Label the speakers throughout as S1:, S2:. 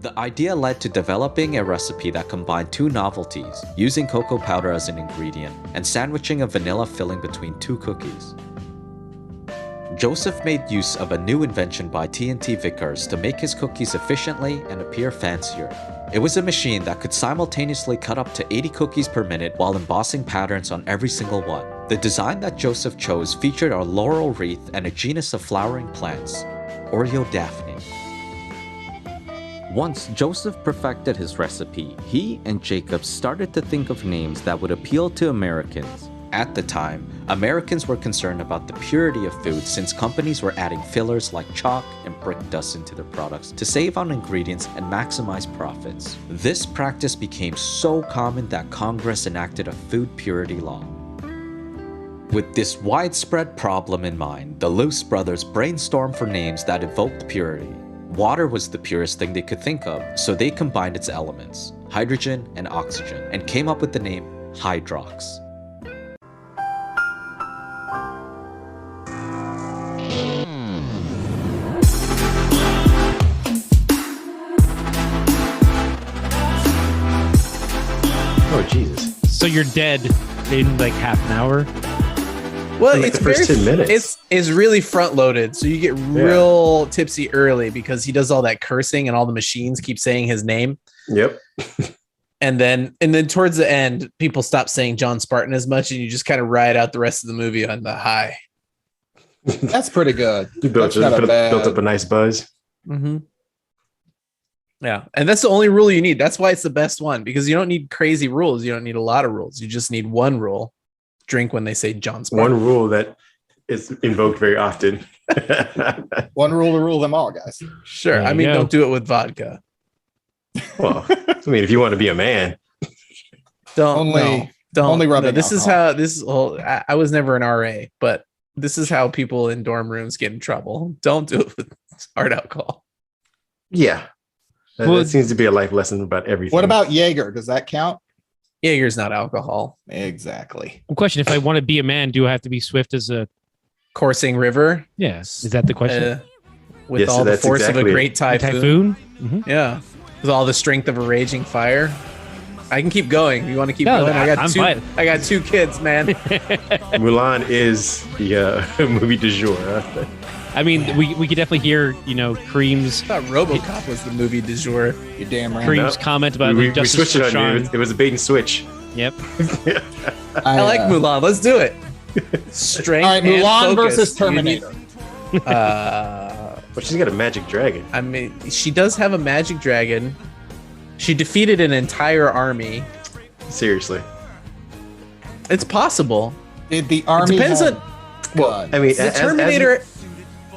S1: The idea led to developing a recipe that combined two novelties, using cocoa powder as an ingredient, and sandwiching a vanilla filling between two cookies. Joseph made use of a new invention by T&T Vickers to make his cookies efficiently and appear fancier. It was a machine that could simultaneously cut up to 80 cookies per minute while embossing patterns on every single one. The design that Joseph chose featured a laurel wreath and a genus of flowering plants, Oreodaphne. Once Joseph perfected his recipe, he and Jacob started to think of names that would appeal to Americans. At the time, Americans were concerned about the purity of food since companies were adding fillers like chalk and brick dust into their products to save on ingredients and maximize profits. This practice became so common that Congress enacted a food purity law. With this widespread problem in mind, the Luce brothers brainstormed for names that evoked purity. Water was the purest thing they could think of, so they combined its elements, hydrogen and oxygen, and came up with the name Hydrox.
S2: Oh, Jesus.
S3: So you're dead in like half an hour?
S4: Well,
S2: like
S4: it's
S2: the first 10 minutes.
S4: It's really front loaded, so you get real tipsy early because he does all that cursing and all the machines keep saying his name.
S2: Yep.
S4: And then towards the end, people stop saying John Spartan as much, and you just kind of ride out the rest of the movie on the high.
S5: That's pretty good.
S2: You built up a nice buzz.
S4: Mm-hmm. Yeah, and that's the only rule you need. That's why it's the best one, because you don't need crazy rules. You don't need a lot of rules. You just need one rule. Drink when they say John Spartan.
S2: One rule that is invoked very often.
S5: One rule to rule them all, guys.
S4: Sure. I mean, don't do it with vodka.
S2: Well, I mean, if you want to be a man,
S4: don't.
S5: rubbing
S4: This
S5: alcohol.
S4: is how I was never an RA, but this is how people in dorm rooms get in trouble. Don't do it with hard alcohol.
S2: yeah. That seems to be a life lesson about everything.
S5: What about Jaeger? Does that count?
S4: Jaeger's not alcohol.
S5: Exactly.
S3: Question: if I want to be a man, do I have to be swift as a
S4: Coursing river?
S3: Yes. Is that the question?
S4: With
S2: Yes,
S4: all
S2: so
S4: the
S2: that's
S4: force
S2: exactly
S4: of a
S2: it.
S4: great typhoon.
S3: Typhoon? Mm-hmm.
S4: Yeah. With all the strength of a raging fire. I can keep going. You want to keep
S3: No,
S4: going?
S3: I'm fine.
S4: I got two kids, man.
S2: Mulan is the movie du jour. Huh?
S3: I mean, we could definitely hear, Kareem's
S4: I thought Robocop was the movie du jour.
S5: You're damn right.
S3: Kareem's comment about
S2: we
S3: Justice
S2: switched it
S3: for
S2: on you.
S3: Sean.
S2: It was a bait and switch.
S3: Yep.
S4: I like Mulan. Let's do it. Strength.
S5: All right,
S4: and
S5: Mulan
S4: focus.
S5: versus Terminator.
S2: But she's got a magic dragon.
S4: I mean, she does have a magic dragon. She defeated an entire army.
S2: Seriously.
S4: It's possible.
S5: Did the army
S4: depends
S5: have
S4: on-
S5: guns?
S2: I mean,
S4: The Terminator.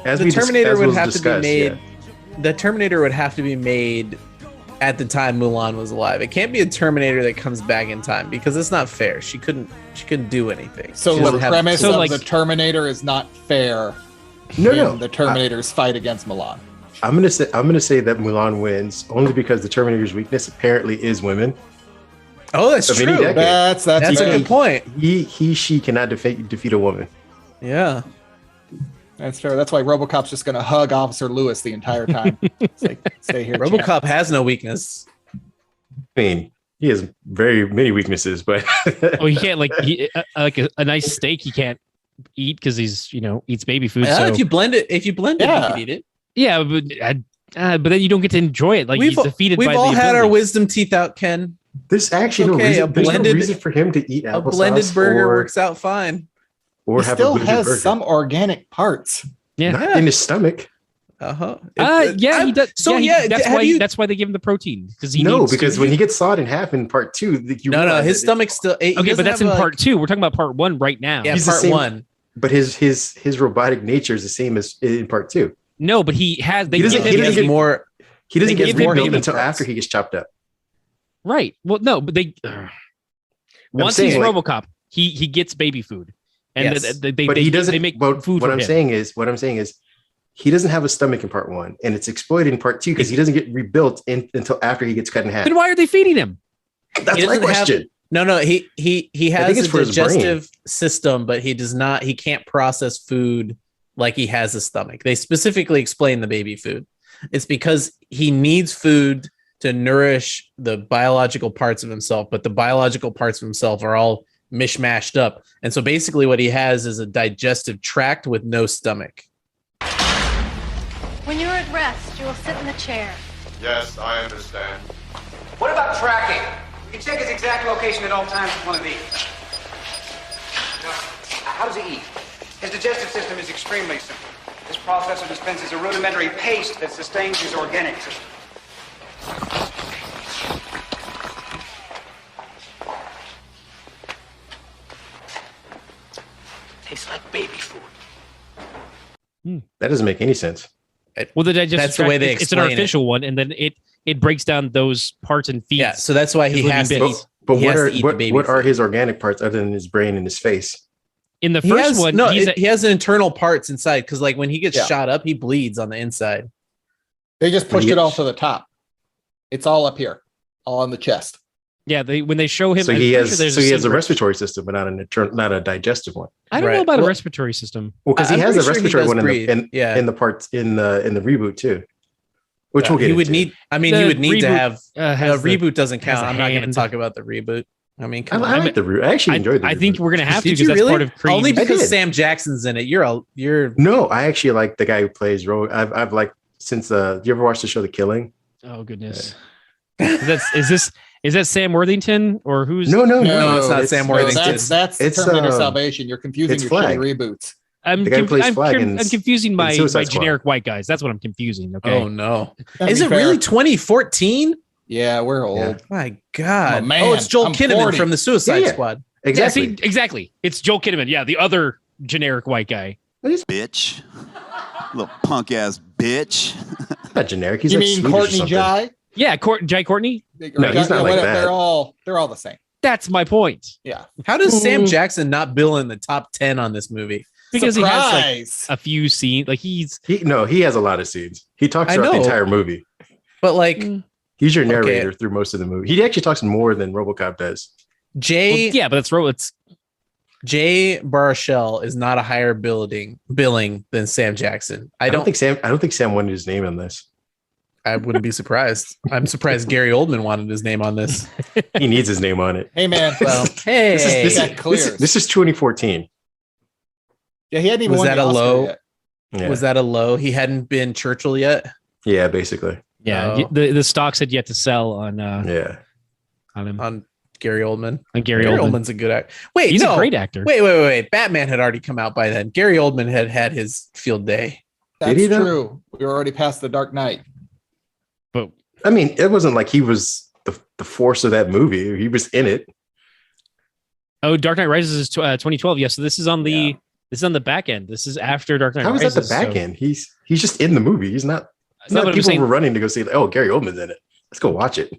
S4: The Terminator would have to be made. The Terminator would have to be made at the time Mulan was alive. It can't be a Terminator that comes back in time because it's not fair. She couldn't do anything.
S5: So
S4: She
S5: the
S4: doesn't have-
S5: premise
S3: so,
S5: of
S3: like-
S5: the Terminator is not fair.
S2: No.
S5: The Terminator's fight against Mulan.
S2: I'm gonna say that Mulan wins only because the Terminator's weakness apparently is women.
S4: Oh, that's
S2: Of any
S4: true.
S2: decade.
S4: That's a
S5: very-
S4: good point.
S2: She cannot defeat a woman.
S4: Yeah.
S5: That's fair. That's why RoboCop's just going to hug Officer Lewis the entire time. It's like, stay here. champ.
S4: RoboCop has no weakness.
S2: I mean, he has very many weaknesses, but
S3: Oh, he can't like a nice steak. He can't eat because he's eats baby food.
S4: Yeah,
S3: So
S4: if you blend it, you
S5: Yeah.
S4: can eat it.
S3: yeah, but then you don't get to enjoy it. Like he's defeated.
S4: We've
S3: by
S4: all
S3: the
S4: had our
S3: ability.
S4: wisdom teeth out, Ken.
S2: there's actually
S4: Okay,
S2: there's no reason for him to eat
S4: A
S2: applesauce
S4: blended burger
S2: or,
S4: works out fine.
S2: or
S5: He
S2: have
S5: still
S2: a blended
S5: has
S2: burger.
S5: some organic parts.
S3: Yeah.
S2: Not in his stomach.
S4: Uh-huh.
S3: Yeah, he does.
S4: So
S3: That's why they give him the protein because he
S2: No,
S3: needs
S2: because
S3: to.
S2: when he gets sawed in half in part two, you
S4: No,
S2: realize
S4: his
S2: that
S4: stomach's still. he
S3: Okay, but
S4: doesn't
S3: that's in
S4: have
S3: part two. We're talking about part one right now.
S4: Yeah,
S2: He's the
S4: part
S2: same-
S4: one.
S2: But his robotic nature is the same as in part two.
S3: No, but he has. They
S2: He doesn't-
S3: give
S2: he
S3: him
S2: doesn't get
S4: more.
S2: He doesn't
S4: They
S2: get
S4: give him
S2: rebuilt
S4: baby
S2: until
S4: parts.
S2: after he gets chopped up.
S3: right. Well, no, but they. Once
S2: saying,
S3: he's
S2: like-
S3: RoboCop, he gets baby food, and
S4: Yes.
S3: they
S2: But he doesn't.
S3: They make
S2: but
S3: food
S2: what
S3: for
S2: I'm
S3: him.
S2: saying is, he doesn't have a stomach in part one, and it's exploited in part two because he doesn't get rebuilt until after he gets cut in half.
S3: Then why are they feeding him?
S2: That's
S4: He
S2: my
S4: doesn't have-
S2: question.
S4: No. He has
S2: it's
S4: a
S2: for his brain.
S4: digestive system, but he does not. He can't process food like he has a stomach. They specifically explain the baby food. It's because he needs food to nourish the biological parts of himself, but the biological parts of himself are all mishmashed up. And so basically what he has is a digestive tract with no stomach.
S6: When you're at rest, you will sit in the chair.
S7: Yes, I understand.
S8: What about tracking? We can check his exact location at all times with one of these. Now, how does he eat? His digestive system is extremely simple. This processor dispenses a rudimentary paste that sustains his organic system. Tastes like baby food.
S2: That doesn't make any sense.
S3: Well, the digestive
S4: That's the
S3: tract,
S4: way they
S3: it's an
S4: explain
S3: artificial one, and then it breaks down those parts and feeds.
S4: Yeah, so that's why he
S3: his
S4: has to
S3: living
S4: eat.
S3: bits.
S2: But
S4: He
S2: what
S4: has
S2: are
S4: to eat the
S2: what,
S4: baby
S2: what are
S4: food.
S2: his organic parts other than his brain and his face?
S3: In the
S4: He
S3: first
S4: has,
S3: one,
S4: no,
S3: he's
S4: he has internal parts inside because, like, when he gets
S5: Yeah.
S4: shot up, he bleeds on the inside.
S5: They just pushed it all to the top. It's all up here, all on the chest.
S3: when they show him,
S2: So
S3: I'm
S2: he
S3: pretty
S2: has
S3: sure there's
S2: so he has a
S3: scene where-
S2: respiratory system, but not a digestive one.
S3: I don't know
S4: Right.
S3: about
S4: Well-
S3: a respiratory system.
S2: Well, because he
S4: I'm
S2: has a
S4: pretty sure he
S2: respiratory
S4: does
S2: one
S4: breathe.
S2: in the parts in the reboot too, which we'll get
S4: He would
S2: into.
S4: need. I mean,
S3: The
S4: he would need to
S3: reboot,
S4: have.
S3: has
S4: A reboot doesn't count.
S3: has a
S4: I'm not going to
S3: hand.
S4: talk about the reboot. I mean,
S2: I,
S4: come
S2: I
S4: on.
S2: like the reboot. I actually enjoyed the
S3: I
S2: reboot.
S3: think we're gonna have to
S4: Did
S3: because
S4: you
S3: that's
S4: really?
S3: part of Creed.
S4: Only
S2: I
S4: because
S2: did.
S4: Sam Jackson's in it. You're.
S2: No, I actually like the guy who plays Ro. I've liked since you ever watched the show The Killing?
S3: Oh goodness, is that Sam Worthington or who's?
S2: No,
S4: No, it's not Sam Worthington.
S5: That's
S2: It's,
S5: Terminator
S2: um,
S5: Salvation. You're confusing
S2: it's
S5: your
S2: Flag.
S5: shitty reboots.
S3: I'm,
S2: The guy who plays Flag in-
S3: I'm confusing my
S2: Suicide Squad.
S3: generic white guys. That's what I'm confusing. Okay.
S4: Oh no!
S5: Gotta
S4: Is
S5: be
S4: it
S5: fair.
S4: really 2014?
S5: Yeah, we're old.
S2: Yeah.
S4: My God!
S5: I'm a man.
S4: Oh, it's Joel
S5: I'm
S4: Kinnaman
S5: 40.
S4: from the Suicide
S2: Yeah.
S4: Squad.
S2: Exactly.
S3: Yeah, see, exactly. It's Joel Kinnaman. Yeah, the other generic white guy.
S9: Bitch. Little punk ass bitch.
S2: Not generic. He's
S5: You
S2: like
S5: mean
S2: Swedish or
S5: Courtney
S2: something.
S5: Jai?
S3: Yeah, Jai Courtney.
S2: No, he's not like that.
S5: They're all the same.
S3: That's my point.
S5: Yeah.
S4: How does Sam Jackson not bill in the top 10 on this movie?
S3: Because he has
S5: Surprise!
S3: like a few scenes. Like he
S2: has a lot of scenes. He talks
S4: I
S2: throughout the
S4: know.
S2: entire movie.
S4: But like
S2: He's your narrator through most of the movie. He actually talks more than RoboCop does.
S4: Jay
S3: yeah, but it's
S4: Jay Baruchel is not a higher billing than Sam Jackson. I don't
S2: think Sam wanted his name on this.
S4: I wouldn't be surprised. I'm surprised Gary Oldman wanted his name on this.
S2: He needs his name on it.
S5: Hey man,
S4: Well, hey,
S2: This is 2014.
S5: yeah, he hadn't even
S4: was
S5: won
S4: that
S5: the
S4: a
S5: Oscar
S4: low?
S5: yet.
S2: Yeah,
S4: Was that a low? He hadn't been Churchill yet.
S2: yeah, basically.
S3: yeah.
S4: Oh.
S3: The stocks had yet to sell on
S2: Yeah.
S3: on him
S4: On Gary Oldman.
S3: on Gary
S4: Gary
S3: Oldman.
S4: Oldman's a good actor. Wait,
S3: He's
S4: no.
S3: a great actor.
S4: Wait. Batman had already come out by then. Gary Oldman had his field day.
S5: That's
S2: Did he, though?
S5: true. We were already past the Dark Knight.
S3: But
S2: I mean, it wasn't like he was the force of that movie. He was in it.
S3: Dark Knight Rises is 2012. Yeah, so this is on the back end. This is after Dark Knight
S2: How is
S3: Rises.
S2: that the back
S3: so-
S2: end? He's just in the movie. He's not. It's
S3: No,
S2: not
S3: but I'm
S2: people
S3: saying-
S2: were running to go see. Oh, Gary Oldman's in it. Let's go watch it.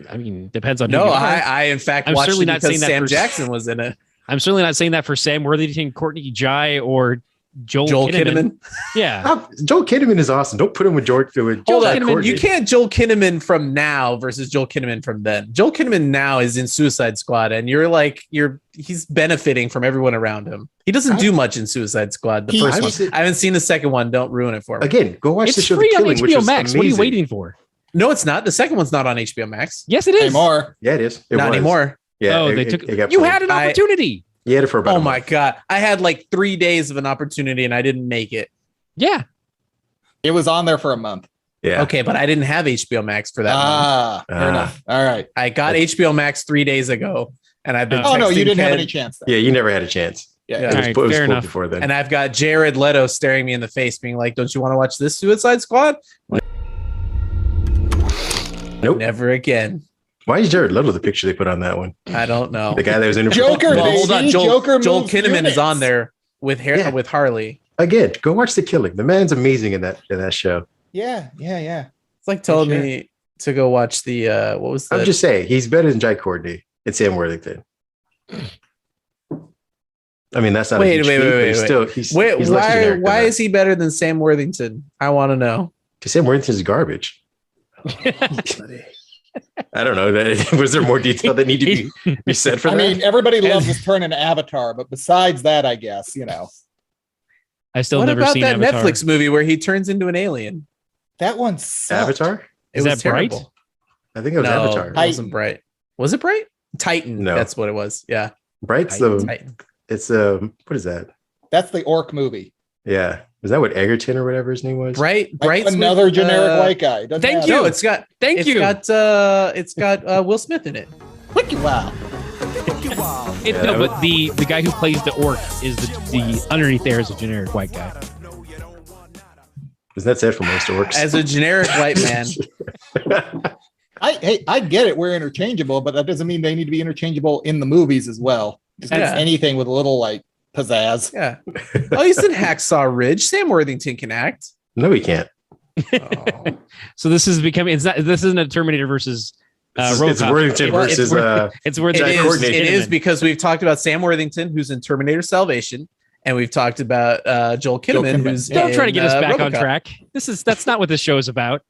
S3: I mean, depends on who
S4: No,
S3: you are.
S4: I in fact
S3: I'm
S4: watched
S3: certainly
S4: it
S3: not
S4: because
S3: saying that
S4: Sam
S3: for-
S4: Jackson was in it.
S3: I'm certainly not saying that for Sam Worthington, Courtney Jai, or Joel Kinnaman. Yeah,
S2: Joel Kinnaman is awesome. Don't put him with George. With
S4: Hold
S2: Jack
S4: on,
S2: Courtney.
S4: you can't Joel Kinnaman from now versus Joel Kinnaman from then. Joel Kinnaman now is in Suicide Squad, and he's benefiting from everyone around him. He doesn't do much in Suicide Squad. The first one, I haven't seen the second one. Don't ruin it for me.
S2: Again, go watch
S3: it's
S2: the show
S3: free
S2: The
S3: on
S2: Killing, which
S3: HBO
S2: was
S3: Max.
S2: amazing.
S3: What are you waiting for?
S4: No, it's not. The second one's not on HBO Max.
S3: Yes, it is.
S5: Anymore.
S2: Yeah, it is. It
S4: Not
S2: was.
S4: anymore.
S2: Yeah.
S3: Oh,
S2: it-
S3: they
S2: it-
S3: took.
S2: it got
S3: You
S2: pulled.
S3: had an
S4: I-
S3: opportunity.
S2: You had it for about.
S4: Oh
S2: a
S4: my
S2: month.
S4: god, I had like 3 days of an opportunity and I didn't make it.
S3: Yeah,
S5: It was on there for a month.
S2: Yeah.
S4: Okay, but I didn't have HBO Max for that month.
S5: Fair enough. All right.
S4: I got HBO Max 3 days ago, and I've been.
S5: Oh no, you
S4: texting
S5: didn't have
S4: Ken,
S5: any chance. Then.
S2: Yeah, you never had a chance.
S5: Yeah.
S4: Yeah.
S2: It was,
S3: Alright,
S2: it was
S3: fair
S2: pulled
S3: enough.
S2: before then.
S4: And I've got Jared Leto staring me in the face, being like, "Don't you want to watch this Suicide Squad?"
S2: Nope.
S4: Never again.
S2: Why is Jared Leto the picture they put on that one?
S4: I don't know.
S2: The guy that was in
S5: Joker,
S4: Well,
S5: baby.
S4: hold on,
S5: Joker
S4: Joel
S5: moves
S4: Kinnaman
S5: units.
S4: is on there with
S2: Yeah.
S4: with Harley.
S2: Again, go watch The Killing. The man's amazing in that show.
S5: Yeah.
S4: It's like telling
S5: Sure.
S4: me to go watch the what was the
S2: I'm just saying, he's better than Jai Courtney and Sam Worthington. I mean, that's not
S4: Wait,
S2: a huge
S4: wait,
S2: feat,
S4: wait,
S2: but
S4: wait,
S2: he's
S4: wait.
S2: still he's
S4: wait,
S2: he's less
S4: why
S2: generic than
S4: why
S2: that.
S4: is he better than Sam Worthington? I want to know.
S2: Because Sam Worthington's garbage. I don't know. Was there more detail that needed to be said for
S5: I
S2: that?
S5: mean, everybody loves his turn in Avatar, but besides that, I guess
S3: I still
S4: What
S3: never
S4: about
S3: seen
S4: that
S3: Avatar.
S4: Netflix movie where he turns into an alien?
S5: that one sucked.
S2: Avatar?
S4: It
S3: Is
S4: was
S3: that Bright?
S4: terrible.
S2: I think it was Avatar.
S4: It wasn't Bright. Was it Bright? Titan.
S2: No.
S4: That's what it was. Yeah.
S2: Bright's
S4: Titan.
S2: It's what is that?
S5: That's the orc movie.
S2: Yeah. Is that what Egerton or whatever his name was?
S4: Bright's
S5: another generic white guy.
S3: Thank you.
S4: No, it's got Will Smith in it.
S5: Wow.
S3: But the guy who plays the orc is the underneath there is a generic white guy.
S2: Isn't that sad for most orcs?
S4: As a generic white man.
S5: I get it. We're interchangeable, but that doesn't mean they need to be interchangeable in the movies as well. Just anything with a little like pizzazz.
S4: Yeah. Oh, he's in Hacksaw Ridge. Sam Worthington can act.
S2: No, he can't.
S4: Oh.
S3: So this is becoming. This isn't a Terminator versus.
S2: It's Worthington versus.
S3: It's Worthington.
S4: It is because we've talked about Sam Worthington, who's in Terminator Salvation, and we've talked about Joel Kinnaman, who's.
S3: Don't try to get us back
S4: Robocop.
S3: on track. That's not what this show is about.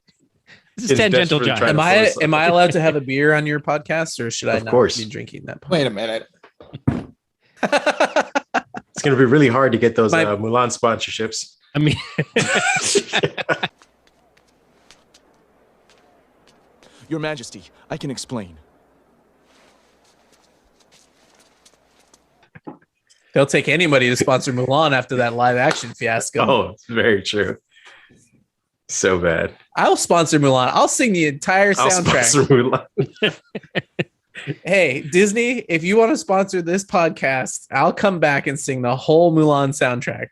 S3: This is Tangential Giants.
S4: Am I allowed to have a beer on your podcast, or should I not be drinking that?
S5: Wait a minute.
S2: It's going to be really hard to get those Mulan sponsorships.
S3: I mean,
S10: Your Majesty, I can explain.
S4: They'll take anybody to sponsor Mulan after that live action fiasco.
S2: Oh, it's very true. So bad.
S4: I'll sponsor Mulan. I'll sing the entire soundtrack.
S2: I'll sponsor Mulan.
S4: Hey, Disney, if you want to sponsor this podcast, I'll come back and sing the whole Mulan soundtrack.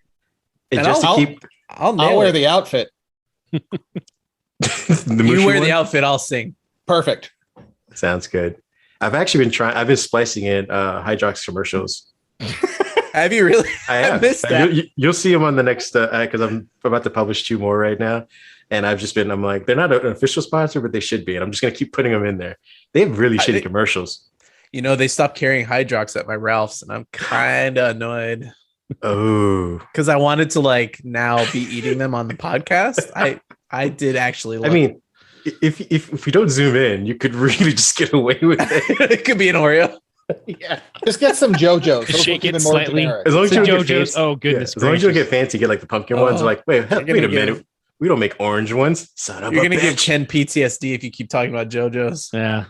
S5: I'll wear the outfit.
S4: You wear the outfit, I'll sing.
S5: Perfect.
S2: Sounds good. I've actually been splicing in Hydrox commercials.
S4: Have you really?
S2: I have.
S4: missed that.
S2: You'll see them on the next because I'm about to publish 2 more right now. And I'm like, they're not an official sponsor, but they should be. And I'm just going to keep putting them in there. They have really shitty commercials.
S4: You know, they stopped carrying Hydrox at my Ralph's, and I'm kind of annoyed.
S2: Oh.
S4: Because I wanted to now be eating them on the podcast. I did actually.
S2: I mean, if we don't zoom in, you could really just get away with it.
S4: It could be an Oreo.
S5: Yeah. Just get some JoJo's.
S3: Shake it slightly.
S2: As long as you
S3: JoJo's. Oh, goodness.
S2: As long as you get fancy, get like the pumpkin ones. Like, wait a minute. We don't make orange ones. Son of a bitch.
S4: You're going to give Ken PTSD if you keep talking about JoJo's.
S3: Yeah.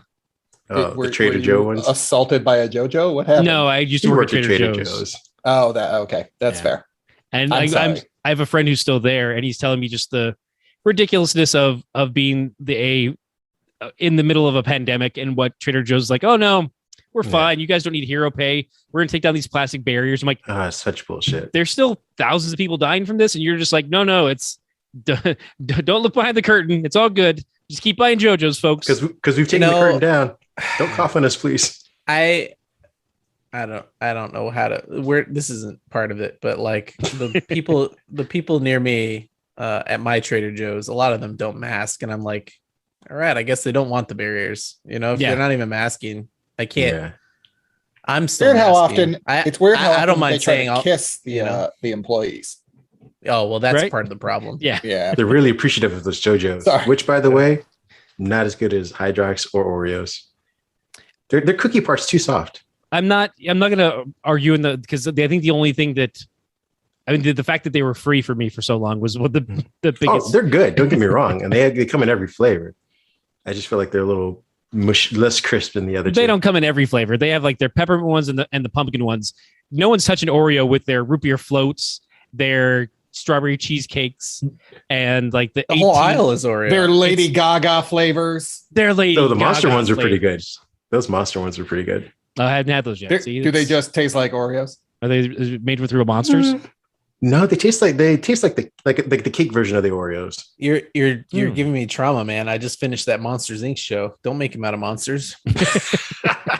S2: The Trader Joe ones.
S5: Assaulted by a JoJo? What happened?
S3: No, I used to work at Trader Joe's.
S5: Oh, okay. That's fair.
S3: And I have a friend who's still there, and he's telling me just the ridiculousness of being in the middle of a pandemic, and what Trader Joe's is like, oh, no, we're fine. You guys don't need hero pay. We're going to take down these plastic barriers. I'm like,
S2: such bullshit.
S3: There's still thousands of people dying from this, and you're just like, no, it's don't look behind the curtain. It's all good. Just keep buying JoJo's, folks.
S2: Because we've taken the curtain down. Don't cough on us, please.
S4: I don't know how to. This isn't part of it, but like the people near me at my Trader Joe's, a lot of them don't mask, and I'm like, all right, I guess they don't want the barriers. You know, if they're not even masking, I can't. Yeah. I'm still
S5: weird how often it's weird how
S4: I don't mind saying
S5: I'll kiss the employees.
S4: Oh, well, that's part of the problem.
S3: Yeah.
S2: They're really appreciative of those JoJo's, which, by the way, not as good as Hydrox or Oreos. Their cookie part's too soft.
S3: I'm not going to argue because I think the only thing that the fact that they were free for me for so long was what the biggest.
S2: Oh, they're good. Don't get me wrong, and they come in every flavor. I just feel like they're a little less crisp than the other.
S3: They don't come in every flavor. They have like their peppermint ones and the pumpkin ones. No one's touching Oreo with their root beer floats, their strawberry cheesecakes, and like the
S4: whole aisle is Oreo.
S5: Their Lady Gaga flavors.
S3: Their Lady.
S2: Oh, the Monster ones are pretty good. Those Monster ones are pretty good.
S3: I hadn't had those yet.
S5: Do they just taste like Oreos?
S3: Are they made with real monsters?
S2: No, they taste like the cake version of the Oreos.
S4: You're giving me trauma, man. I just finished that Monsters Inc. show. Don't make them out of monsters.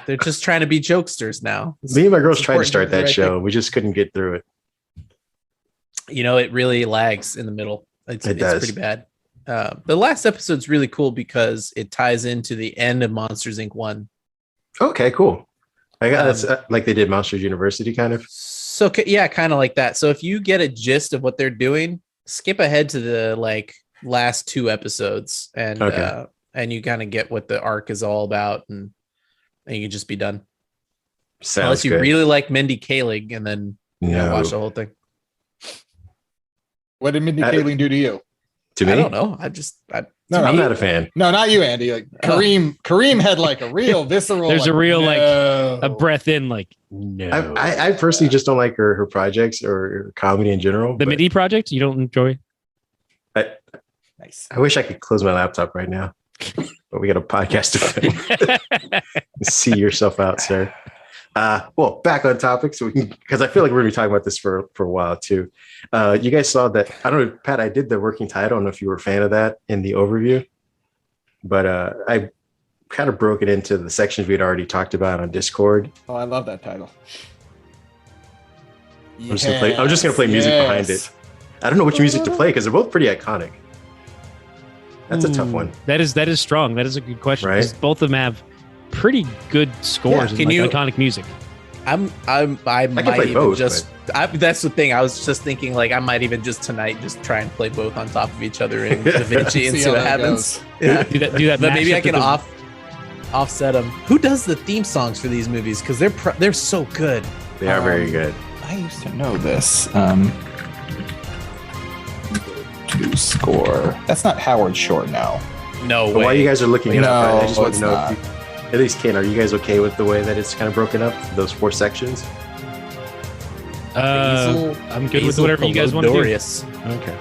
S4: They're just trying to be jokesters now.
S2: Me and my girls tried to start that show. We just couldn't get through it.
S4: You know, it really lags in the middle. It's pretty bad. The last episode's really cool because it ties into the end of Monsters Inc. 1.
S2: Okay, cool. I got like they did Monsters University, kind of.
S4: So yeah, kind of like that. So if you get a gist of what they're doing, skip ahead to the last 2 episodes, and you kind of get what the arc is all about, and you can just be done. Unless you really like Mindy Kaling, and then watch the whole thing.
S5: What did Mindy Kaling do to you?
S2: To me?
S4: I don't know.
S5: No,
S2: I'm not a fan.
S5: No, not you, Andy. Like Kareem had like a real visceral.
S3: There's a real
S5: no.
S3: a breath in, like no.
S2: I personally just don't like her projects or her comedy in general.
S3: The MIDI project you don't enjoy.
S5: Nice.
S2: I wish I could close my laptop right now, but we got a podcast to film. See yourself out, sir. Well, back on topic, so we can, because I feel like we're gonna be talking about this for a while too. You guys saw that? I don't know, Pat. I did the working title. I don't know if you were a fan of that in the overview, but I kind of broke it into the sections we'd already talked about on Discord.
S5: Oh, I love that title.
S2: I'm just gonna play music behind it. I don't know which music to play because they're both pretty iconic. That's a tough one.
S3: That is strong. That is a good question.
S2: Right?
S3: Both of them have pretty good scores and iconic music.
S4: I might
S2: play
S4: even
S2: both,
S4: that's the thing. I was just thinking, like, I might even just tonight just try and play both on top of each other in Da Vinci and see what happens. Yeah.
S3: Do that.
S4: But maybe I can offset them. Who does the theme songs for these movies? Because they're so good.
S2: They are very good.
S5: I used to know this. To score. That's not Howard Shore now.
S4: No way.
S2: While you guys are looking it up, I just want
S5: it's
S2: to know,
S5: not.
S2: at least Ken, are you guys okay with the way that it's kind of broken up, those 4 sections?
S3: I'm good with whatever you guys want to do.
S2: Okay.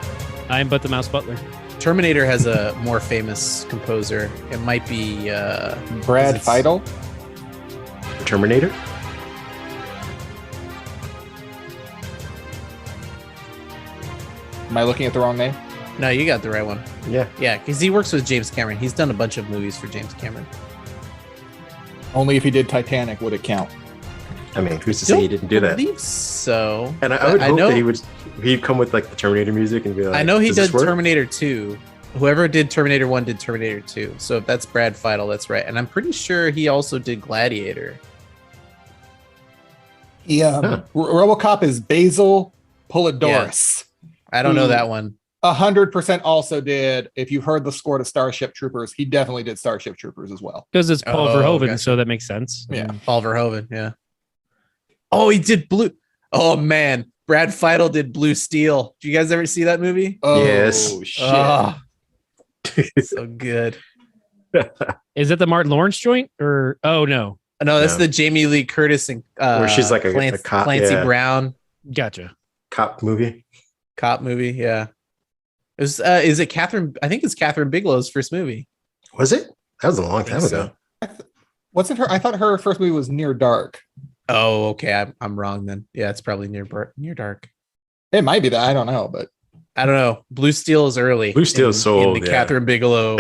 S3: I'm but the Mouse Butler.
S4: Terminator has a more famous composer. It might be
S5: Brad Fiedel.
S2: Terminator?
S5: Am I looking at the wrong name?
S4: No, you got the right one.
S2: Yeah.
S4: Yeah, because he works with James Cameron. He's done a bunch of movies for James Cameron.
S5: Only if he did Titanic would it count.
S2: I mean, who's to say he didn't do that?
S4: I believe so.
S2: And I would hope that he'd come with like the Terminator music and be like,
S4: I know he
S2: does
S4: did
S2: this work?
S4: Terminator 2. Whoever did Terminator 1 did Terminator 2. So if that's Brad Fiedel, that's right. And I'm pretty sure he also did Gladiator.
S5: RoboCop is Basil Polidoris.
S4: I don't know that one.
S5: 100% also did. If you heard the score to Starship Troopers, he definitely did Starship Troopers as well.
S3: Because it's Paul Verhoeven, so that makes sense.
S5: Yeah,
S4: Paul Verhoeven. Yeah. Oh, he did Blue. Oh man, Brad Fiedel did Blue Steel. Did you guys ever see that movie?
S5: Oh,
S2: yes.
S5: Shit.
S4: Oh, so good.
S3: Is it the Martin Lawrence joint or? Oh no,
S4: that's the Jamie Lee Curtis and
S2: where she's like a cop,
S4: Clancy Brown.
S3: Gotcha.
S2: Cop movie.
S4: Yeah. Is it Catherine? I think it's Catherine Bigelow's first movie.
S2: Was it? That was a long time ago.
S5: Wasn't her? I thought her first movie was Near Dark.
S4: Oh, okay. I'm wrong then. Yeah, it's probably Near Dark.
S5: It might be that. I don't know, but
S4: I don't know. Blue Steel is early.
S2: Blue Steel is so old.
S4: In the Catherine Bigelow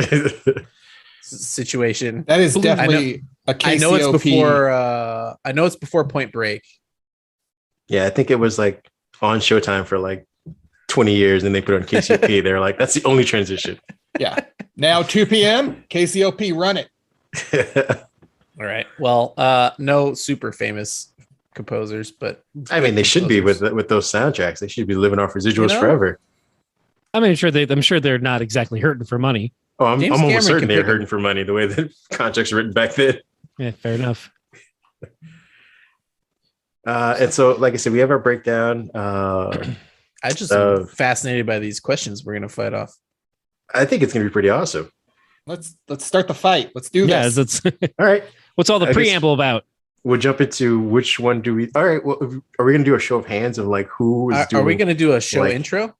S4: situation.
S5: That is definitely a KCOP.
S4: I know it's before Point Break.
S2: Yeah, I think it was like on Showtime for like 20 years, and they put it on KCOP. They're like, that's the only transition.
S5: Yeah. Now 2 p.m. KCOP, run it.
S4: All right. Well, no super famous composers, but
S2: I mean, they should be with those soundtracks. They should be living off residuals forever.
S3: I mean, I'm sure they're not exactly hurting for money.
S2: Oh, I'm almost certain they're hurting for money the way the contracts are written back then.
S3: Yeah, fair enough.
S2: And so, like I said, we have our breakdown.
S4: I just am fascinated by these questions we're going to fight off.
S2: I think it's going to be pretty awesome.
S5: Let's start the fight. Let's do this.
S2: All right.
S3: What's all the preamble about?
S2: We'll jump into which one do we. All right. Well, are we going to do a show of hands of like who is doing?
S4: Are we going to do a show intro?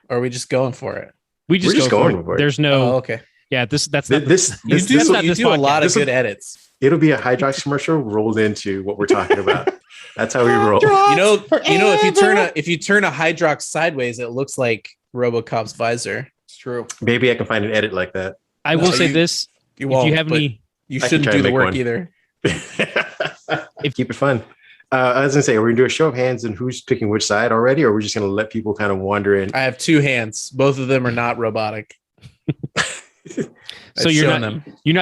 S4: Or are we just going for it?
S3: We're just going for it. There's no.
S4: Oh, okay.
S3: Yeah, that's not
S4: you do a lot of good edits.
S2: It'll be a Hydrox commercial rolled into what we're talking about. That's how we roll.
S4: You know, if you turn a Hydrox sideways, it looks like RoboCop's visor.
S5: It's true.
S2: Maybe I can find an edit like that.
S3: I will say this:
S4: you won't,
S3: if you have any,
S4: you shouldn't do the work either.
S2: Keep it fun. I was gonna say, are we gonna do a show of hands and who's picking which side already, or are we just gonna let people kind of wander in?
S4: I have 2 hands. Both of them are not robotic.
S3: So you're not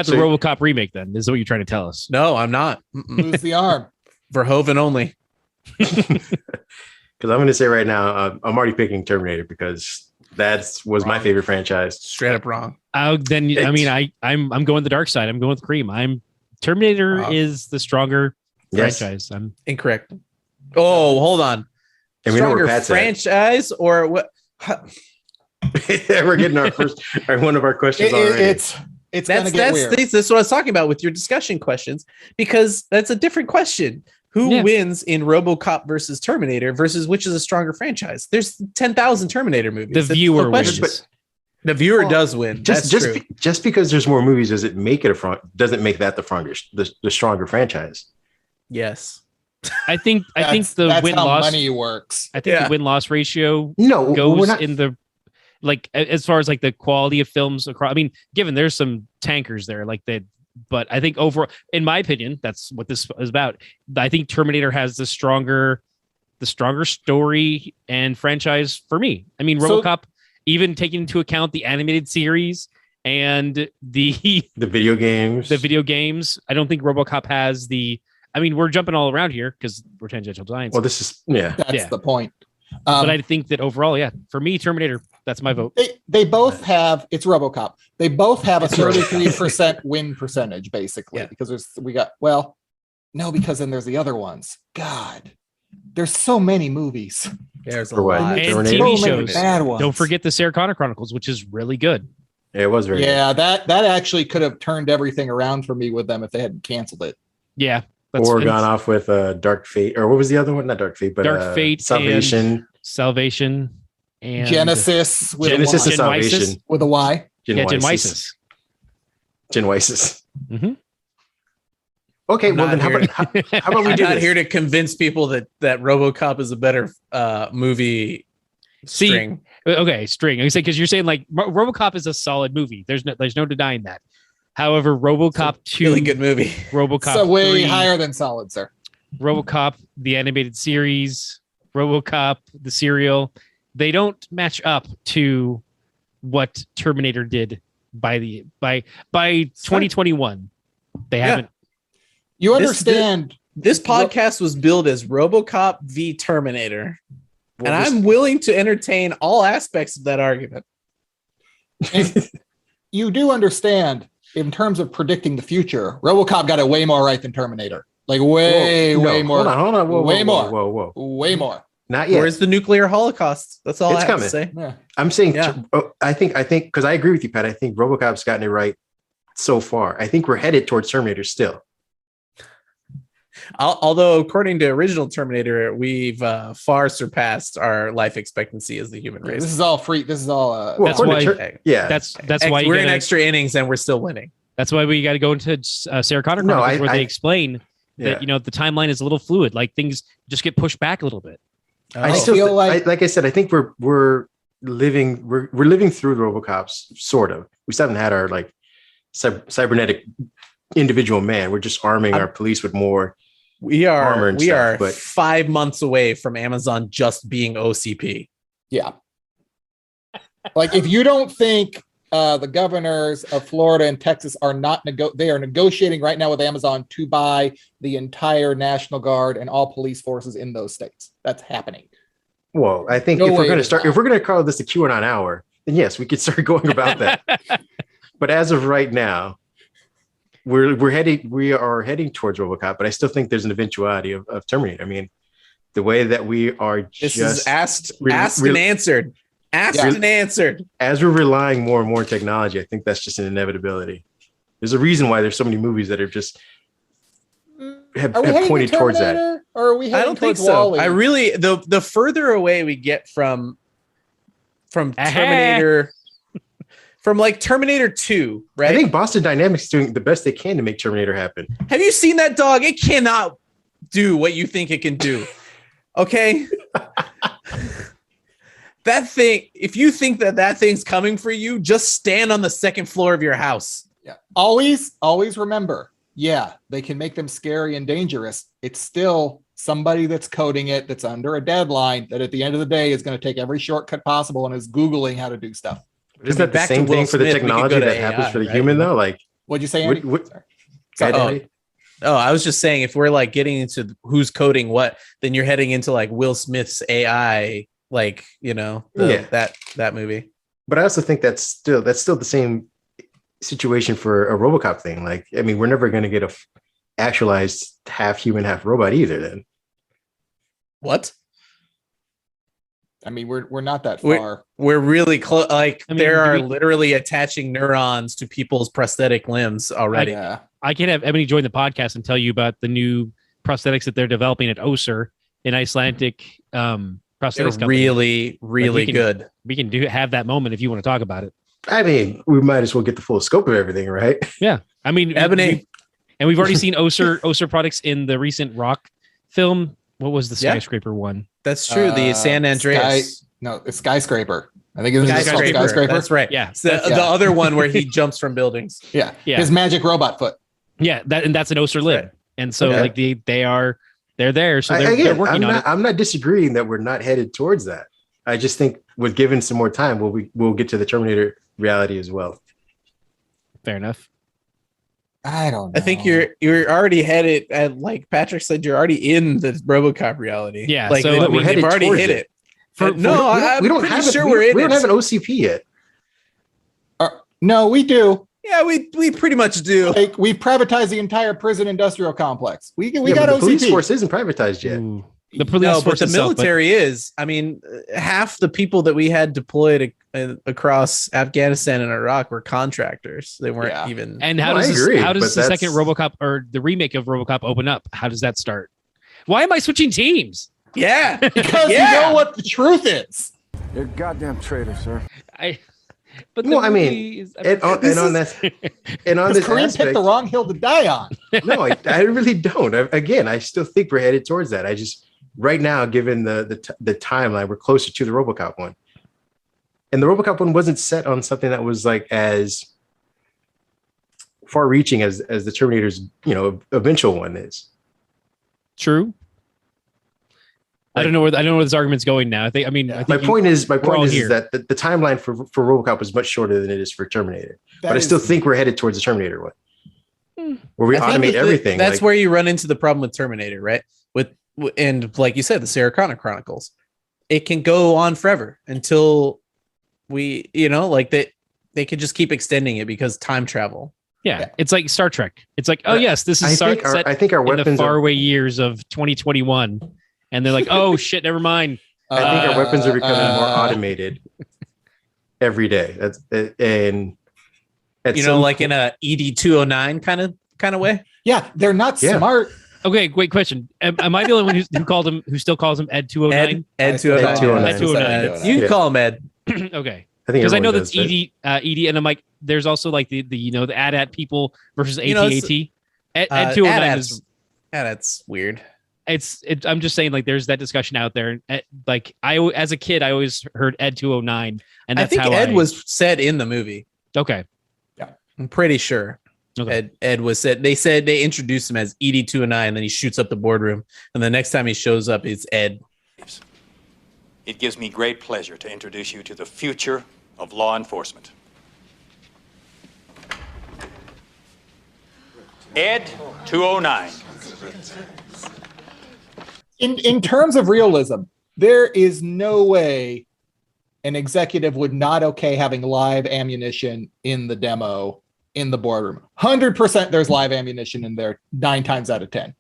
S3: the RoboCop remake, then? Is what you're trying to tell us?
S4: No, I'm not.
S5: Lose the arm.
S4: Verhoeven only.
S2: Because I'm going to say right now, I'm already picking Terminator because that was my favorite franchise.
S4: Straight up wrong.
S3: I'm going the dark side. I'm going with Kareem. Terminator is the stronger franchise. I'm
S4: incorrect. Oh, hold on.
S2: And
S4: stronger franchise or what?
S2: We're getting our first, one of our questions already.
S5: It's gonna get weird.
S4: That's what I was talking about with your discussion questions, because that's a different question. Who wins in RoboCop versus Terminator versus which is a stronger franchise? There's 10,000 Terminator movies.
S3: The viewer wins.
S4: The viewer does win.
S2: Just because there's more movies, does it make it doesn't make that the stronger franchise?
S4: Yes.
S3: I think the win loss
S5: money works.
S3: I think the win loss ratio
S2: goes
S3: in the, like, as far as like the quality of films across. I mean, given there's some tankers there, like that. But I think overall, in my opinion, that's what this is about. I think Terminator has the stronger story and franchise for me. I mean, RoboCop, even taking into account the animated series and the
S2: video games.
S3: I don't think RoboCop has the. I mean, we're jumping all around here because we're Tangential Giants.
S2: Well, this is
S5: that's the point.
S3: But I think that overall, for me, Terminator, that's my vote.
S5: They both have, it's RoboCop. They both have a 33% win percentage, basically, because because then there's the other ones. God, there's so many movies.
S4: There's a lot.
S3: And TV shows. Bad ones. Don't forget the Sarah Connor Chronicles, which is really good.
S2: Yeah, it was very good.
S5: that actually could have turned everything around for me with them if they hadn't canceled it.
S3: Yeah.
S2: Or gone off with Dark Fate, or what was the other one? Not Dark Fate, but
S3: Dark Fate,
S2: Salvation,
S3: and
S5: Genesis with
S2: Genesis
S5: a
S2: and Salvation
S5: with a Y.
S3: Genesis.
S2: Mm-hmm. Okay, well then how about we do
S4: not
S2: this?
S4: here to convince people that RoboCop is a better movie. String.
S3: Okay, string. I say because you're saying like RoboCop is a solid movie. There's no denying that. However, RoboCop 2,
S4: really good movie.
S3: RoboCop
S5: so way
S3: 3,
S5: higher than solid, sir.
S3: RoboCop the animated series, RoboCop the serial, they don't match up to what Terminator did by 2021. They haven't.
S5: You understand?
S4: This podcast was billed as RoboCop v Terminator, and I'm willing to entertain all aspects of that argument.
S5: And you do understand. In terms of predicting the future, RoboCop got it way more right than Terminator. Like way more.
S2: Hold on.
S5: Whoa. Way more.
S2: Not yet.
S4: Where's the nuclear holocaust? That's all I have to say.
S5: Yeah.
S2: I'm saying, I think, because I agree with you, Pat. I think RoboCop's gotten it right so far. I think we're headed towards Terminator still.
S4: Although, according to original Terminator, we've far surpassed our life expectancy as the human race.
S5: This is all free. This is all.
S3: That's why. That's why
S4: we're in extra innings and we're still winning.
S3: That's why we got to go into Sarah Connor Chronicles, where they explain that the timeline is a little fluid. Like things just get pushed back a little bit.
S2: I still feel like I said, I think we're living through RoboCops, sort of. We still haven't had our like cybernetic individual man. We're just arming our police with more.
S4: We are
S2: 5
S4: months away from Amazon just being OCP.
S5: Yeah. Like if you don't think the governors of Florida and Texas are they are negotiating right now with Amazon to buy the entire National Guard and all police forces in those states. That's happening.
S2: Well, I think if we're going to call this the QAnon hour, then yes, we could start going about that. But as of right now, we are heading towards RoboCop, but I still think there's an eventuality of Terminator. I mean, the way that we are
S4: this is asked and answered. And answered.
S2: As we're relying more and more on technology, I think that's just an inevitability. There's a reason why there's so many movies that are just have pointed towards that.
S5: Or are we?
S4: I don't think so. Wall-E? I really the further away we get from Terminator. From like Terminator 2, right?
S2: I think Boston Dynamics is doing the best they can to make Terminator happen.
S4: Have you seen that dog? It cannot do what you think it can do. Okay? That thing, if you think that thing's coming for you, just stand on the second floor of your house.
S5: Yeah. Always remember, they can make them scary and dangerous. It's still somebody that's coding it, that's under a deadline, that at the end of the day is going to take every shortcut possible and is Googling how to do stuff.
S2: Isn't that the same thing for the technology that happens for the human, though? Like,
S5: what'd you say, Andy?
S4: Sorry. I was just saying, if we're like getting into who's coding what, then you're heading into like Will Smith's AI, like that movie.
S2: But I also think that's still the same situation for a RoboCop thing. Like, I mean, we're never going to get a actualized half human, half robot either. Then
S4: what?
S5: I mean, we're not that far.
S4: We're really close. Like, I mean, there are literally attaching neurons to people's prosthetic limbs already.
S3: I can have Ebony join the podcast and tell you about the new prosthetics that they're developing at Össur, an Icelandic prosthetics company. Really good. We can have that moment if you want to talk about it.
S2: I mean, we might as well get the full scope of everything, right?
S3: Yeah. I mean,
S4: Ebony.
S3: We've already seen Össur products in the recent Rock film. What was the skyscraper one?
S4: That's true. The San Andreas.
S5: The skyscraper. I think it was skyscraper.
S4: That's right.
S3: Yeah.
S4: The other one where he jumps from buildings.
S5: Yeah. His magic robot foot.
S3: Yeah. That's an Össur lid. Right. And so like they're there. So they're working on it.
S2: I'm not disagreeing that we're not headed towards that. I just think with given some more time, we'll get to the Terminator reality as well.
S3: Fair enough.
S5: I don't know.
S4: I think you're already headed, like Patrick said, you're already in the Robocop reality.
S3: Yeah,
S4: like
S3: so
S4: they've already hit it.
S2: We don't have an OCP yet.
S5: No, we do.
S4: Yeah, we pretty much do.
S5: Like, we privatized the entire prison industrial complex. We got
S2: the
S5: OCP.
S2: Police force isn't privatized yet.
S3: Ooh.
S4: But the military is. I mean, half the people that we had deployed across Afghanistan and Iraq were contractors. They weren't even.
S3: And how does the second Robocop or the remake of Robocop open up? How does that start? Why am I switching teams?
S4: Yeah,
S5: because you know what the truth is.
S10: You're a goddamn traitor, sir.
S3: But
S2: on this
S5: Kareem
S2: aspect,
S5: picked the wrong hill to die on.
S2: No, I really don't. I still think we're headed towards that. I just right now, given the timeline, we're closer to the RoboCop one, and the RoboCop one wasn't set on something that was like as far-reaching as the Terminator's eventual one is.
S3: True. I don't know where this argument's going now. I think
S2: my point is that the timeline for RoboCop is much shorter than it is for Terminator. But I still think we're headed towards the Terminator one, where we automate everything.
S4: That's where you run into the problem with Terminator, right? And like you said, the Sarah Connor Chronicles, it can go on forever until we, they could just keep extending it because time travel.
S3: Yeah, it's like Star Trek. It's like, oh yes, this is
S2: I think our weapons
S3: in the faraway years of 2021. And they're like, oh, shit, never mind.
S2: I think our weapons are becoming more automated every day.
S4: Like in a ED-209 kind of way.
S5: Yeah, they're not smart.
S3: Okay, great question. Am I the only one who still calls him Ed 209?
S4: Ed 209.
S3: Ed 209.
S4: You can call him Ed.
S3: Okay. Because I know that's ED, and I'm like, there's also like the AT-AT people versus AT-AT. Ed 209 is
S4: that's weird.
S3: I'm just saying, like, there's that discussion out there. Like, as a kid, I always heard Ed 209, and that's
S4: I think Ed was said in the movie.
S3: Okay,
S4: yeah, I'm pretty sure. Okay. Ed was said. They introduced him as ED 209, and then he shoots up the boardroom, and the next time he shows up, it's Ed.
S11: It gives me great pleasure to introduce you to the future of law enforcement. Ed 209.
S5: In terms of realism, there is no way an executive would not okay having live ammunition in the demo in the boardroom. 100% there's live ammunition in there 9 times out of 10.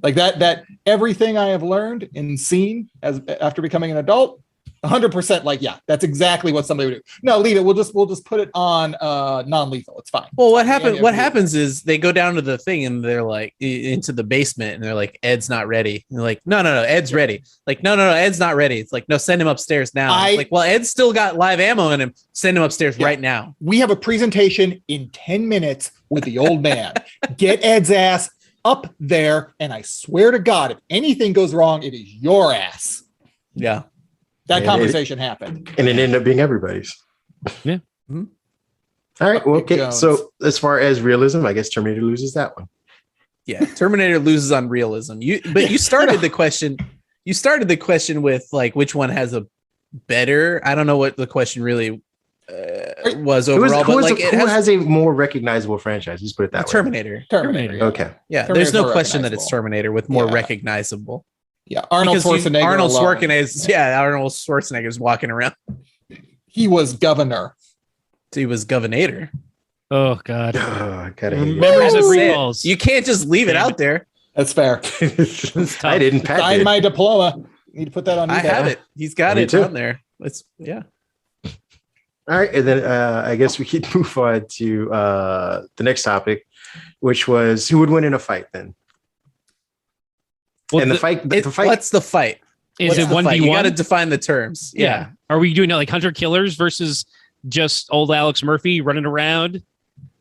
S5: Like that everything I have learned and seen after becoming an adult, 100% like, yeah, that's exactly what somebody would do. No, leave it. We'll just put it on non-lethal. It's fine.
S4: Well, what happens is they go down to the thing and they're like into the basement and they're like, Ed's not ready. And they're like, no, Ed's ready. Like, no, Ed's not ready. It's like, no, send him upstairs now. Like, well, Ed's still got live ammo in him. Send him upstairs right now.
S5: We have a presentation in 10 minutes with the old man. Get Ed's ass up there. And I swear to God, if anything goes wrong, it is your ass.
S4: Yeah.
S5: That conversation happened.
S2: And it ended up being everybody's.
S3: Yeah.
S2: Mm-hmm. All right. Well, okay. So as far as realism, I guess Terminator loses that one.
S4: Yeah. Terminator loses on realism. You started the question. You started the question with like, which one has a better, I don't know what the question really was overall.
S2: Who has a more recognizable franchise? Let's put it that way.
S4: Terminator.
S2: Okay.
S4: Yeah. There's no question that it's Terminator with more recognizable.
S5: Yeah, Arnold Schwarzenegger
S4: is walking around.
S5: He was governor.
S4: He was governator.
S3: Oh God!
S4: Memories of recalls. You can't just leave it out there.
S5: That's fair.
S2: I didn't
S5: sign my diploma. Need to put that on.
S4: I
S5: eBay.
S4: have it. He's got
S2: Me
S4: it
S2: too.
S4: on there. Let's
S2: All right, and then I guess we could move on to the next topic, which was who would win in a fight then.
S3: Well,
S2: and the fight.
S4: What's the fight?
S3: Is it 1v1?
S4: You got to define the terms.
S3: Yeah. Are we doing like hunter killers versus just old Alex Murphy running around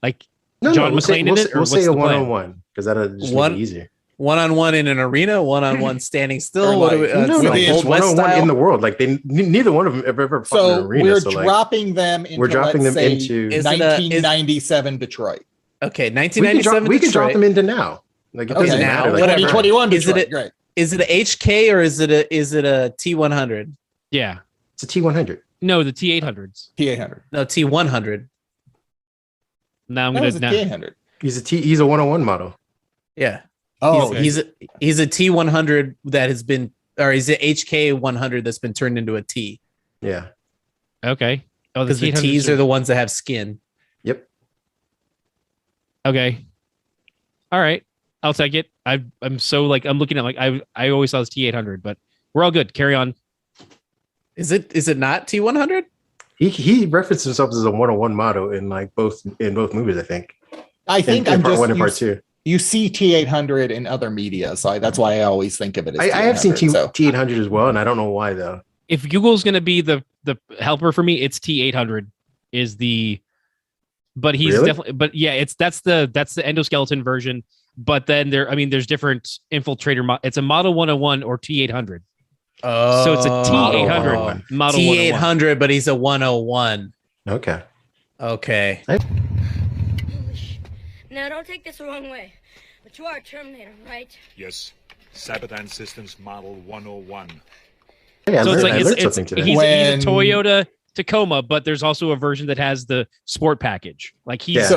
S3: like John McClane in it?
S2: We'll say a one-on-one because that'll just make it easier.
S4: One-on-one in an arena, one-on-one standing still.
S2: What it's one-on-one in the world. Like neither one of them ever fought in an arena.
S5: We're dropping them into,
S2: we're dropping them into
S5: 1997 Detroit.
S4: Okay, 1997.
S2: We can drop them into now. Like it doesn't matter. Like
S5: 2021 Detroit.
S4: Great. Is it a HK or is it a T100?
S3: Yeah,
S2: it's a T100.
S3: No, the T800s.
S5: T800.
S4: No, T100.
S3: Now I'm gonna.
S5: T800.
S2: He's a 101 model.
S4: Yeah.
S5: Oh,
S4: he's a T100 that has been, or is it HK 100 that's been turned into a T?
S2: Yeah.
S3: Okay. Oh,
S4: because the T's are the ones that have skin.
S2: Yep.
S3: Okay. All right. I'll take it. I'm looking at I always thought it was T800, but we're all good. Carry on.
S4: Is it not T100?
S2: He referenced himself as a 101 model in both movies. I think
S5: I'm
S2: part
S5: just
S2: 1 and part 2.
S5: You see T800 in other media, so that's why I always think of it as
S2: I have seen T800 as well, and I don't know why though.
S3: If Google's going to be the helper for me, it's T800 is the, but he's definitely, but yeah, that's the endoskeleton version. But then there's different infiltrator. It's a model 101 or T800.
S4: Oh,
S3: so it's a T800 model
S4: T800, but he's a 101.
S2: Okay.
S6: Now, don't take this the wrong way, but you are a Terminator, right?
S12: Yes. Sabaton Systems Model 101.
S2: Yeah,
S3: so
S2: he's
S3: a Toyota Tacoma, but there's also a version that has the sport package. Like he's
S4: a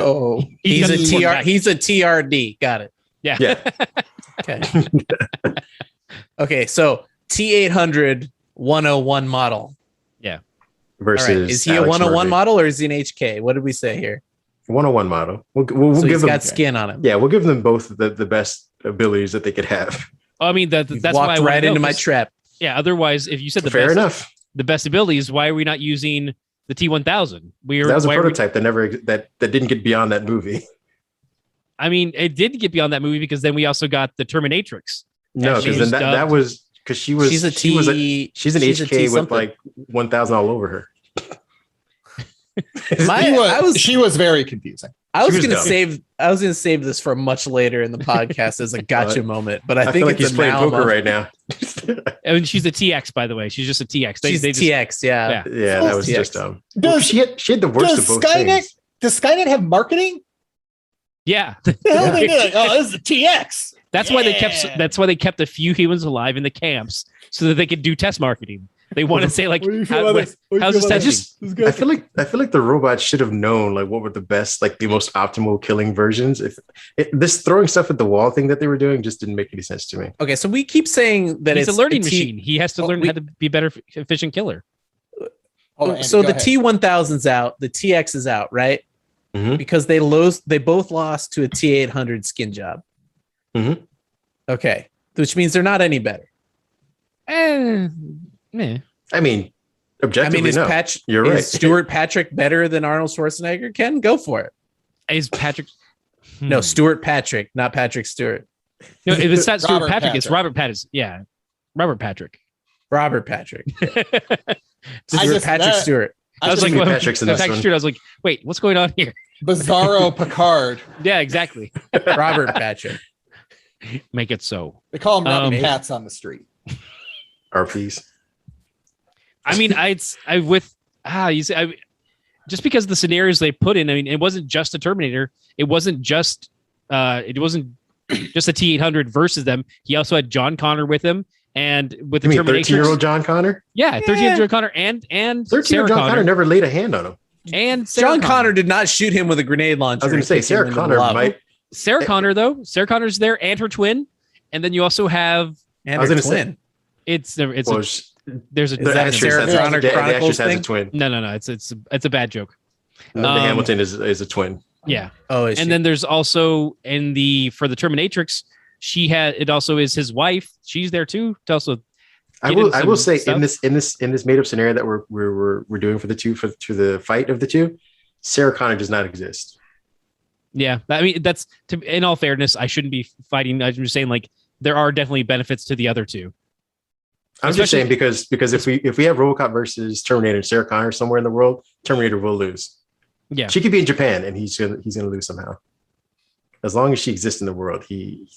S4: TRD. Got it.
S3: Yeah.
S4: Okay. Okay. So T800 101 model.
S3: Yeah.
S2: Versus
S4: is he
S2: Alex
S4: a 101
S2: Murphy.
S4: model or is he an HK? What did we say here?
S2: 101 model. We'll
S4: so
S2: give
S4: he's
S2: them
S4: got skin on him.
S2: Yeah, we'll give them both the best abilities that they could have.
S3: I mean that's
S4: why I right into my trap.
S3: Yeah. Otherwise, if you said
S2: Fair enough.
S3: The best abilities, why are we not using the T1000?
S2: That was a prototype that didn't get beyond that movie.
S3: I mean, it did get beyond that movie because then we also got the Terminatrix.
S2: No, because then that was because she's an HK with 1,000 all over her.
S5: She was very confusing.
S4: I was gonna save this for much later in the podcast as a gotcha moment, but I think
S2: like he's playing poker right now.
S3: And she's a TX, by the way. She's just a TX.
S4: She's a TX, yeah.
S2: Yeah, that was TX. Just dumb.
S5: She
S2: had the worst of both things.
S5: Does Skynet have marketing?
S3: Yeah.
S5: The hell they did? Oh, this is a TX.
S3: That's why they kept a few humans alive in the camps so that they could do test marketing. They want to say how's this testing?
S2: I feel like the robots should have known what were the best, the most optimal killing versions. This throwing stuff at the wall thing that they were doing just didn't make any sense to me.
S4: Okay, so we keep saying that
S3: it's a learning machine. He has to learn how to be better efficient killer.
S4: So the T1000's out, the TX is out, right?
S2: Mm-hmm.
S4: Because they both lost to a T800 skin job.
S2: Mm-hmm.
S4: Okay, which means they're not any better.
S2: I mean, objectively,
S4: is
S2: no. You're right.
S4: Is Stuart Patrick better than Arnold Schwarzenegger? Ken, go for it.
S3: Is Patrick?
S4: No, Stuart Patrick, not Patrick Stewart.
S3: No, if it's not Stuart Patrick, it's Robert Pattinson. Yeah, Robert Patrick.
S4: Robert Patrick. Patrick Stewart.
S3: I was like, Patrick Stewart. I was like, wait, what's going on here?
S5: Bizarro Picard.
S3: Yeah, exactly.
S4: Robert Patrick.
S3: Make it so.
S5: They call him Robin Cats on the street.
S2: RPs.
S3: I mean, just because the scenarios they put in, I mean, it wasn't just a Terminator. It wasn't just a T800 versus them. He also had John Connor with him, and with the Terminator,
S2: 13-year-old John Connor.
S3: Yeah, 13-year-old Connor and
S2: 13-year-old John Connor never laid a hand on him.
S3: And
S4: John Connor did not shoot him with a grenade launcher.
S2: I was going to say Sarah Connor might.
S3: Sarah Connor though, Sarah Connor's there and her twin, and then you also have
S4: and her twin.
S3: There's a
S4: Sarah Connor Chronicles thing?
S2: Has a twin.
S3: No. It's a bad joke.
S2: Hamilton is a twin.
S3: Yeah.
S4: Oh,
S3: and then there's also for the Terminatrix, it also is his wife. She's there too. To also
S2: I will say stuff. in this made up scenario that we're doing for the fight of the two, Sarah Connor does not exist.
S3: Yeah, I mean that's in all fairness, I shouldn't be fighting. I'm just saying like there are definitely benefits to the other two.
S2: I'm just saying because if we have RoboCop versus Terminator and Sarah Connor somewhere in the world, Terminator will lose.
S3: Yeah,
S2: she could be in Japan and he's gonna lose somehow. As long as she exists in the world,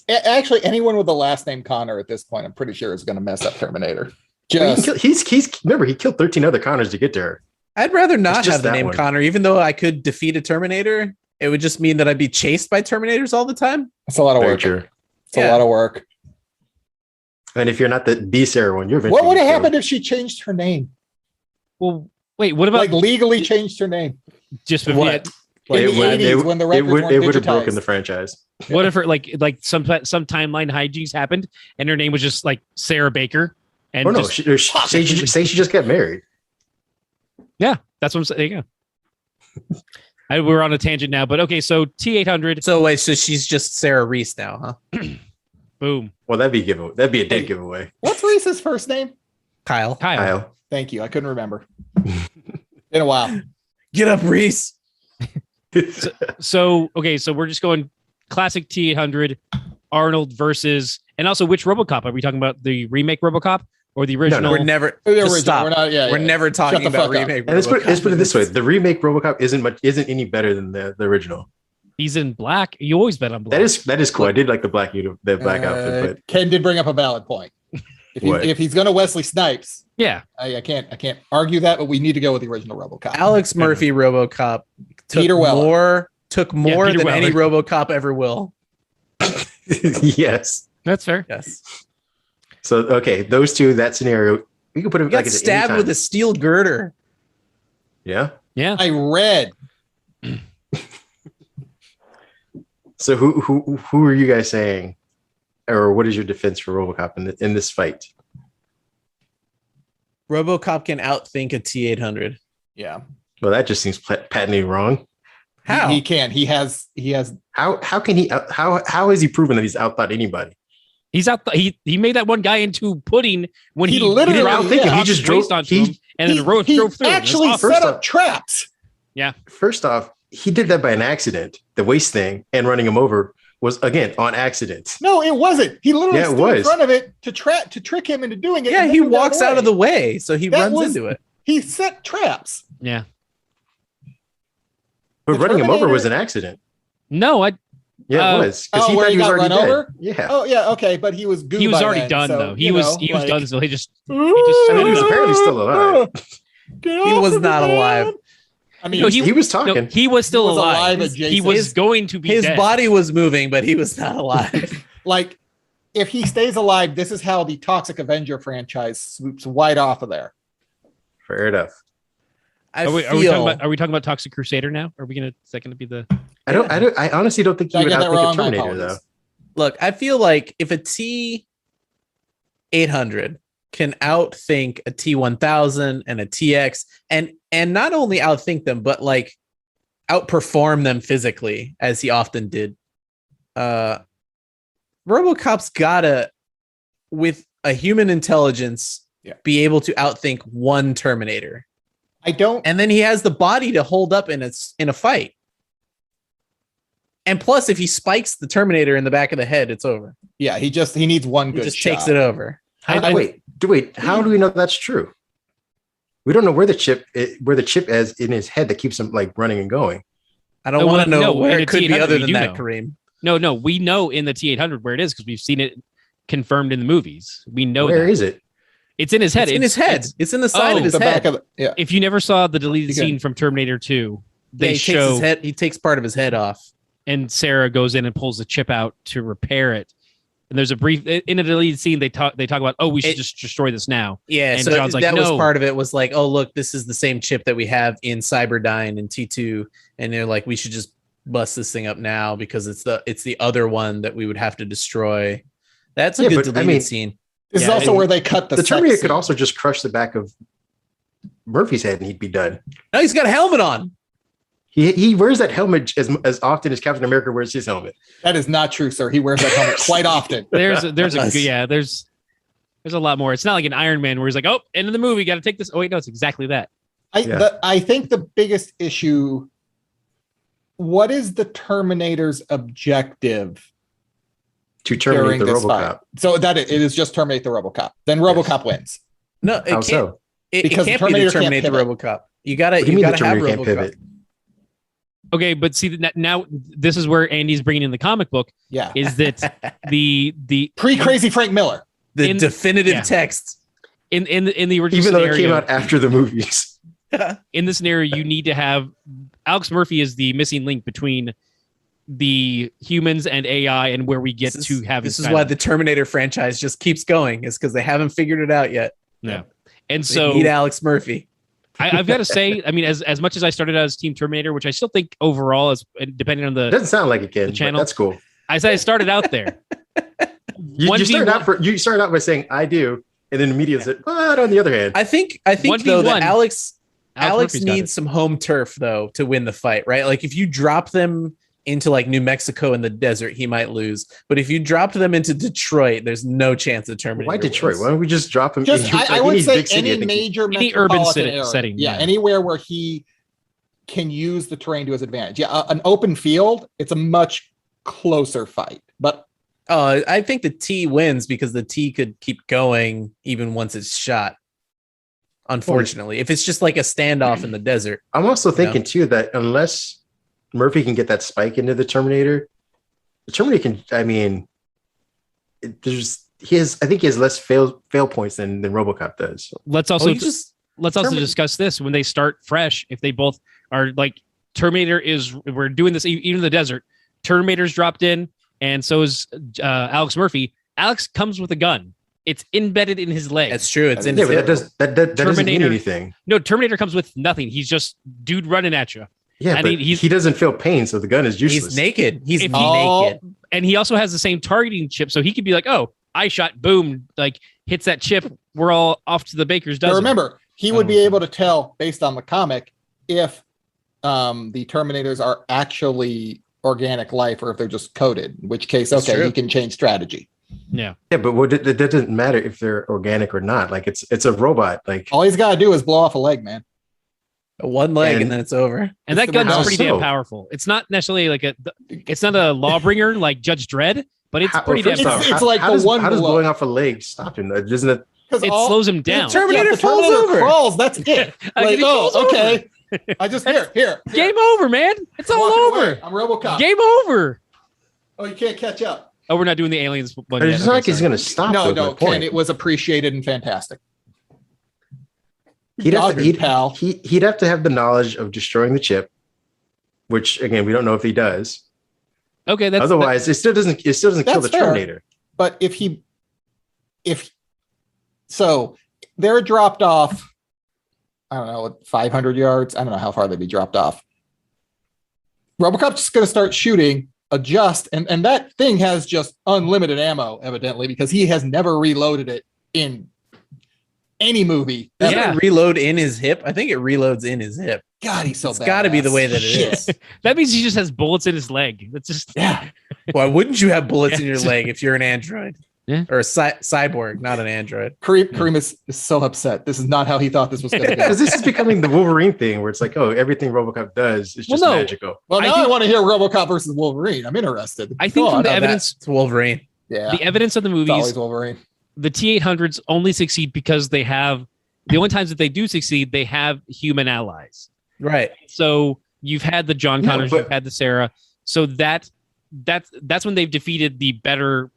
S5: actually anyone with the last name Connor at this point, I'm pretty sure is going to mess up Terminator.
S2: Remember he killed 13 other Connors to get to her.
S4: I'd rather not have the name one. Connor, even though I could defeat a Terminator. It would just mean that I'd be chased by Terminators all the time.
S5: That's a lot of work. It's a lot of work.
S2: And if you're not the Sarah one, you're
S5: what would have happened if she changed her name?
S3: Well, wait, what about
S5: like legally changed her name?
S3: Just
S2: what?
S5: In the 80s when the records weren't digitized.
S2: It would have broken the franchise.
S3: What if her like some timeline hijinks happened and her name was just like Sarah Baker? And
S2: say she just got married.
S3: Yeah, that's what I'm saying. There you go. We're on a tangent now, but okay. So T800.
S4: So wait, so she's just Sarah Reese now, huh?
S3: Boom.
S2: Well, that'd be a dead giveaway.
S5: What's Reese's first name?
S4: Kyle.
S5: Thank you. I couldn't remember. Been a while.
S4: Get up, Reese.
S3: So we're just going classic T800 Arnold versus, and also which RoboCop are we talking about? The remake RoboCop or the original?
S4: No, we're never. Stop. We're never talking about remake.
S2: And let's put it this way: the remake RoboCop isn't any better than the original.
S3: He's in black. You always bet on black.
S2: That is cool. I did like the black outfit, but
S5: Ken did bring up a valid point. If he's going to Wesley Snipes,
S3: yeah,
S5: I can't argue that, but we need to go with the original RoboCop.
S4: Alex Murphy RoboCop took more than any RoboCop ever will.
S2: Yes,
S3: that's fair.
S4: Yes.
S2: So okay, those two, that scenario, we could put him.
S4: Got stabbed with a steel girder.
S2: Yeah.
S5: I read.
S2: So who are you guys saying, or what is your defense for RoboCop in this fight?
S4: RoboCop can outthink a T800.
S5: Yeah.
S2: Well, that just seems patently wrong.
S4: How
S5: he can? He has.
S2: How can he? How has he proven that he's outthought anybody?
S3: He's out. He made that one guy into pudding when he
S5: literally
S2: outthinking. He just drove
S3: onto him and then drove through.
S5: Actually, set up traps.
S3: Yeah.
S2: First off, he did that by an accident. The waist thing and running him over was again on accident.
S5: No, it wasn't. He literally stood in front of it to trick him into doing it.
S4: Yeah, he walks out of the way, so he runs into it.
S5: He set traps.
S3: Yeah.
S2: But running him over was an accident.
S3: No,
S2: it was because he thought he was already dead. Over? Yeah.
S5: Oh yeah, okay, but he was
S3: He was already done though. He was done. So he just.
S2: I mean, he was apparently still alive.
S4: He was not alive.
S2: I mean, he was talking.
S3: No, he was still alive. He was going to be.
S4: His body was moving, but he was not alive.
S5: Like, if he stays alive, this is how the Toxic Avenger franchise swoops right off of there.
S2: Fair enough.
S3: Are we talking about Toxic Crusader now? Are we gonna? Is that gonna be the?
S2: I honestly don't think you would outthink a Terminator though.
S4: Look, I feel like if a T800 can outthink a T1000 and a TX, and not only outthink them, but like outperform them physically, as he often did. RoboCop's gotta, with a human intelligence, be able to outthink one Terminator. And then he has the body to hold up in a fight. And plus, if he spikes the Terminator in the back of the head, it's over.
S5: Yeah, he needs one good shot.
S4: Takes it over.
S2: Wait. How do we know that's true? We don't know where the chip is in his head that keeps him like running and going.
S4: I don't want to know where it could be other than that, Kareem.
S3: No, we know in the T800 where it is because we've seen it confirmed in the movies. We know
S2: where is it?
S3: It's in his head.
S4: It's in his head. It's in the side of his head.
S3: If you never saw the deleted scene from Terminator 2, they show
S4: he takes part of his head off,
S3: and Sarah goes in and pulls the chip out to repair it. And there's a brief in a deleted scene. They talk about, we should just destroy this now.
S4: Yeah,
S3: and
S4: so
S3: John's like,
S4: that was part of it. Was like, oh look, this is the same chip that we have in Cyberdyne and T2, and they're like, we should just bust this thing up now because it's the other one that we would have to destroy. That's a good deleted scene.
S5: This is also where they cut the
S2: Terminator could also just crush the back of Murphy's head and he'd be done.
S4: No, he's got a helmet on.
S2: He wears that helmet as often as Captain America wears his helmet.
S5: That is not true, sir. He wears that helmet quite often.
S3: There's a There's a lot more. It's not like an Iron Man where he's like, oh, end of the movie, got to take this. Oh, wait, no, it's exactly that.
S5: I think the biggest issue, what is the Terminator's objective?
S2: To terminate the Robocop.
S5: Fight? So that it is just terminate the Robocop. Then Robocop wins.
S4: No, it can't.
S2: So?
S4: It can't be to terminate the Robocop. You gotta have Robocop. Pivot?
S3: Okay, but see now this is where Andy's bringing in the comic book.
S5: Yeah,
S3: is that the
S5: pre-Crazy Frank Miller,
S4: the definitive text
S3: in the original,
S2: even though it came out after the movies.
S3: In this scenario, you need to have Alex Murphy is the missing link between the humans and AI, and where we get to have
S4: this is why the Terminator franchise just keeps going, is because they haven't figured it out yet.
S3: Yeah, and so
S4: need Alex Murphy.
S3: I've got to say, I mean, as much as I started out as Team Terminator, which I still think overall is depending on the
S2: doesn't sound like it, kid. Channel, that's cool.
S3: I said I started out there.
S2: you started out by saying I do, and then immediately said, but on the other hand,
S4: I think though that Alex needs some home turf though to win the fight, right? Like if you drop them into like New Mexico in the desert, he might lose. But if you dropped them into Detroit, there's no chance the Terminator.
S2: Why Detroit? Why don't we just drop him?
S5: I would say any major
S3: any urban setting.
S5: Yeah, anywhere where he can use the terrain to his advantage. Yeah, an open field, it's a much closer fight. But
S4: I think the T wins because the T could keep going even once it's shot. Unfortunately, if it's just like a standoff in the desert.
S2: I'm also thinking too that unless Murphy can get that spike into the Terminator can. I mean, I think he has less fail points than Robocop does.
S3: Let's also discuss this when they start fresh. If they both are like Terminator we're doing this even in the desert. Terminator's dropped in, and so is Alex Murphy. Alex comes with a gun. It's embedded in his leg.
S4: That's true. It's in
S2: his leg. That doesn't mean anything.
S3: No, Terminator comes with nothing. He's just dude running at you.
S2: Yeah, but he doesn't feel pain, so the gun is useless.
S4: He's naked. He's naked.
S3: And he also has the same targeting chip, so he could be like, oh, I shot, boom, like hits that chip, we're all off to the baker's dozen.
S5: But remember, he would be able to tell, based on the comic, if the Terminators are actually organic life or if they're just coded, in which case, he can change strategy.
S3: Yeah.
S2: Yeah, but it doesn't matter if they're organic or not. Like it's a robot. Like
S5: all he's got to do is blow off a leg, man.
S4: One leg and then it's over.
S3: And that gun's pretty damn powerful. It's not necessarily like it's not a lawbringer like Judge Dredd, but it's pretty damn powerful.
S5: It's like how does
S2: blowing off a leg stop him? Doesn't it?
S3: It slows him down.
S5: The Terminator falls over. Crawls. That's it. Like, okay. I just here.
S3: Game over, man. It's all over.
S5: Away. I'm Robocop.
S3: Game over.
S5: Oh, you can't catch up.
S3: Oh, we're not doing the aliens one.
S2: It's not like he's going to stop.
S5: No, Ken. It was appreciated and fantastic.
S2: He'd have to have the knowledge of destroying the chip, which again we don't know if he does.
S3: Okay,
S2: otherwise it still doesn't kill the Terminator.
S5: But if they're dropped off, I don't know, 500 yards. I don't know how far they'd be dropped off. Robocop's just going to start shooting, adjust, and that thing has just unlimited ammo, evidently, because he has never reloaded it in any movie.
S4: Does it reload in his hip? I think it reloads in his hip.
S5: God, he's so bad.
S4: It's got to be the way that it is.
S3: That means he just has bullets in his leg. That's just
S4: Why wouldn't you have bullets in your leg if you're an android? Yeah. Or a cyborg, not an android.
S5: Kareem is so upset. This is not how he thought this was going to go.
S2: Because this is becoming the Wolverine thing where it's like, oh, everything Robocop does is just magical.
S5: Well, now I want to hear Robocop versus Wolverine. I'm interested.
S3: I think from the evidence,
S4: it's Wolverine.
S5: Yeah.
S3: The evidence of the movies,
S5: it's always Wolverine.
S3: The T-800s only succeed because they have the only times that they do succeed, they have human allies.
S4: Right.
S3: So you've had the John Connors, you've had the Sarah. So that's when they've defeated the better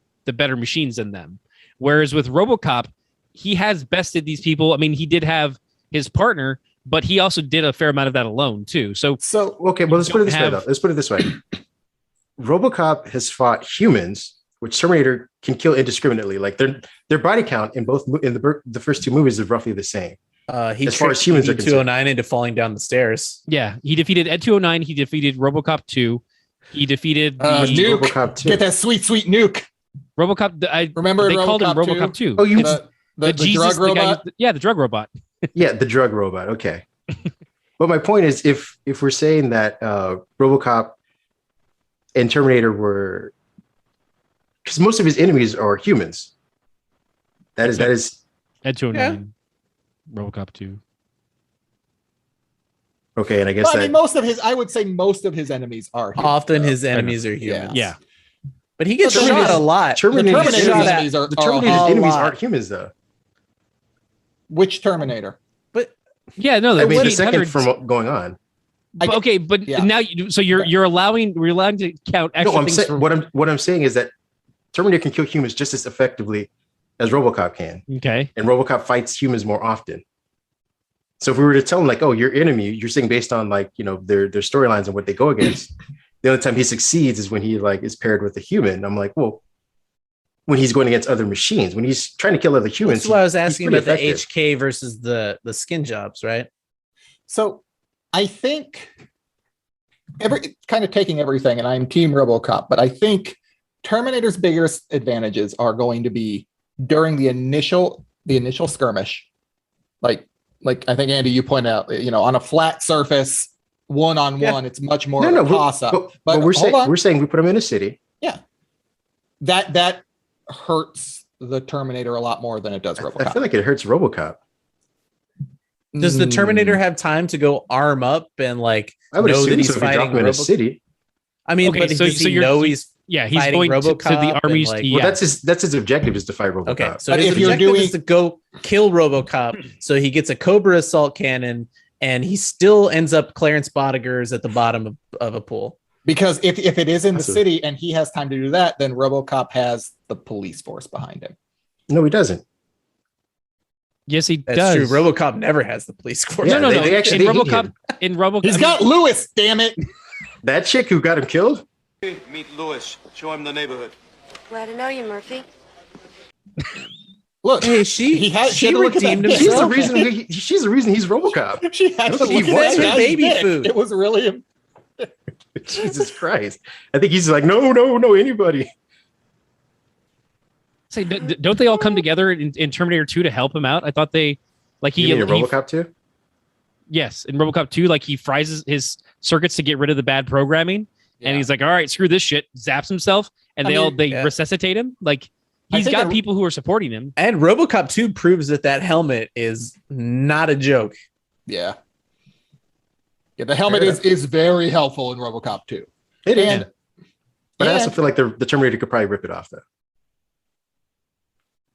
S3: machines than them. Whereas with Robocop, he has bested these people. I mean, he did have his partner, but he also did a fair amount of that alone too. So
S2: okay, well let's put it this way. Robocop has fought humans, which Terminator can kill indiscriminately. Like their body count in the first two movies is roughly the same.
S4: He as far as humans are 209 into falling down the stairs.
S3: Yeah, he defeated Ed 209. He defeated Robocop 2. He defeated
S5: Nuke.
S2: Robocop 2.
S5: Get that sweet Nuke.
S3: Robocop. I
S5: remember
S3: they
S5: Robocop
S3: called him Robocop 2.
S5: Oh, you the drug robot.
S3: The drug robot.
S2: Yeah, the drug robot. Okay, but my point is, if we're saying that Robocop and Terminator were, because most of his enemies are humans. That is
S3: at 209, Robocop 2.
S2: Okay, and I guess
S5: I mean, I would say most of his enemies are humans.
S4: Often his enemies are humans.
S3: Yeah.
S4: But he gets shot a lot.
S5: Terminator's enemies
S2: aren't humans, though.
S5: Which Terminator?
S4: But
S2: the second from going on.
S3: But now you're allowing to count extra
S2: what I'm saying is that Terminator can kill humans just as effectively as Robocop can.
S3: Okay.
S2: And Robocop fights humans more often. So if we were to tell him like, oh, your enemy, you're saying based on like, their storylines and what they go against, the only time he succeeds is when he like is paired with a human. I'm like, well, when he's going against other machines, when he's trying to kill other humans.
S4: That's why I was asking about the HK versus the skin jobs, right?
S5: So I think kind of taking everything, and I'm Team RoboCop, but I think Terminator's biggest advantages are going to be during the initial skirmish. Like I think Andy, you point out, on a flat surface, one-on-one, it's much more of a toss-up.
S2: But we're saying we put him in a city.
S5: Yeah, that hurts the Terminator a lot more than it does RoboCop.
S2: I feel like it hurts RoboCop.
S4: Does the Terminator have time to go arm up and like
S2: I would
S4: know
S2: assume
S4: that he's
S2: so if you drop
S4: fighting
S2: him in a city?
S4: I mean, but does he know he's
S3: going
S4: RoboCop
S3: to the armies.
S2: Well, that's his objective is to fight RoboCop.
S4: Okay, so his objective is to go kill RoboCop, so he gets a Cobra assault cannon, and he still ends up Clarence Bodigers at the bottom of a pool.
S5: Because if it is in the city and he has time to do that, then RoboCop has the police force behind him.
S2: No, he doesn't.
S3: Yes, he
S4: That's
S3: does.
S4: True. RoboCop never has the police force.
S3: No.
S2: They actually
S3: in RoboCop,
S5: he's got Lewis. Damn it!
S2: That chick who got him killed.
S7: Meet Lewis. Show him the neighborhood.
S6: Glad to know you, Murphy.
S5: Look,
S4: hey, she redeemed himself.
S2: She's the reason he's RoboCop.
S5: She had to
S2: look
S5: at
S4: her baby food.
S5: It was really
S2: Jesus Christ. I think he's like, no, anybody.
S3: Say, don't they all come together in Terminator 2 to help him out? I thought they like he.
S2: You mean in RoboCop 2?
S3: Yes, in RoboCop 2, like he fries his circuits to get rid of the bad programming, and he's like, all right, screw this shit, zaps himself, and they resuscitate him. Like he's got people who are supporting him.
S4: And RoboCop 2 proves that helmet is not a joke.
S5: Yeah. Yeah, the helmet is very helpful in RoboCop 2.
S2: It is. But I also feel like the Terminator could probably rip it off, though.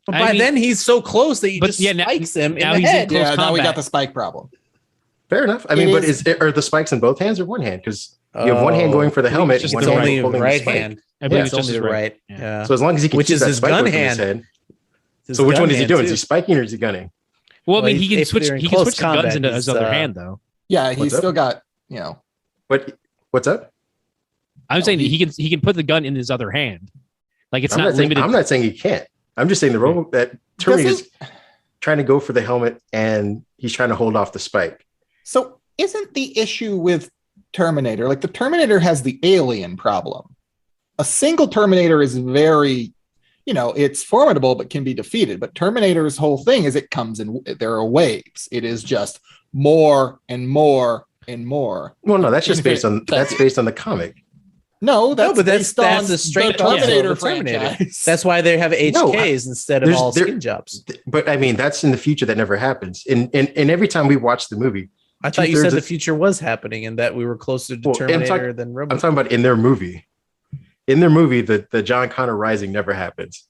S4: But by then, he's so close that he just spikes him in the head.
S5: Yeah, now we got the spike problem.
S2: Fair enough. I mean, are the spikes in both hands or one hand? Because you have one hand going for the helmet,
S4: just
S2: one
S4: it's
S2: hand
S4: only
S2: holding
S4: right
S2: the spike.
S4: hand.
S3: I believe
S4: it's
S3: it's
S4: only
S3: just
S4: the
S3: right.
S4: right. Yeah.
S2: So as long as he can keep that spike with his head. So which one is he doing? Is he spiking or is he gunning?
S3: Well, I mean, he can switch. He can switch the guns into his other hand, though.
S5: Yeah, he's still got
S2: But what's up?
S3: I'm saying he can put the gun in his other hand. Like it's not limited.
S2: I'm not saying he can't. I'm just saying that Terminator's trying to go for the helmet and he's trying to hold off the spike.
S5: So isn't the issue with Terminator, like the Terminator has the alien problem. A single Terminator is very, it's formidable, but can be defeated. But Terminator's whole thing is it comes in, there are waves. It is just more and more and more.
S2: Well, no, that's just based on the comic.
S5: No, but
S4: that's the straight
S5: Terminator franchise.
S4: That's why they have HKs instead of all skin jobs.
S2: But I mean, that's in the future. That never happens. And every time we watch the movie,
S4: I thought you said the future was happening and that we were closer to Terminator than Robocop.
S2: I'm talking about in their movie. In their movie, the John Connor rising never happens.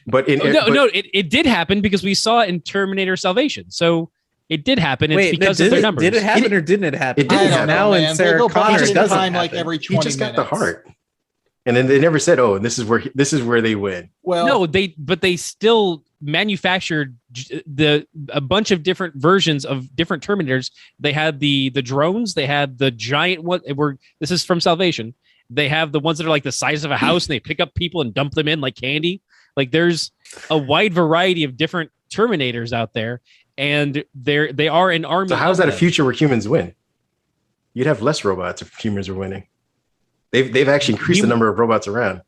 S2: But
S3: it did happen because we saw it in Terminator Salvation. So it did happen. It's because of their numbers.
S4: Did it happen or didn't it happen?
S2: It didn't happen.
S4: Now in Sarah Connor doesn't happen.
S5: Like every 20
S2: he just got the heart. And then they never said, "Oh, this is where they win."
S5: Well,
S3: no, they still manufactured a bunch of different versions of different Terminators. They had the drones. They had the giant one. This is from Salvation. They have the ones that are like the size of a house, and they pick up people and dump them in like candy. Like there's a wide variety of different Terminators out there, and they are an army.
S2: So how is that a future where humans win? You'd have less robots if humans were winning. They've actually increased the number of robots around.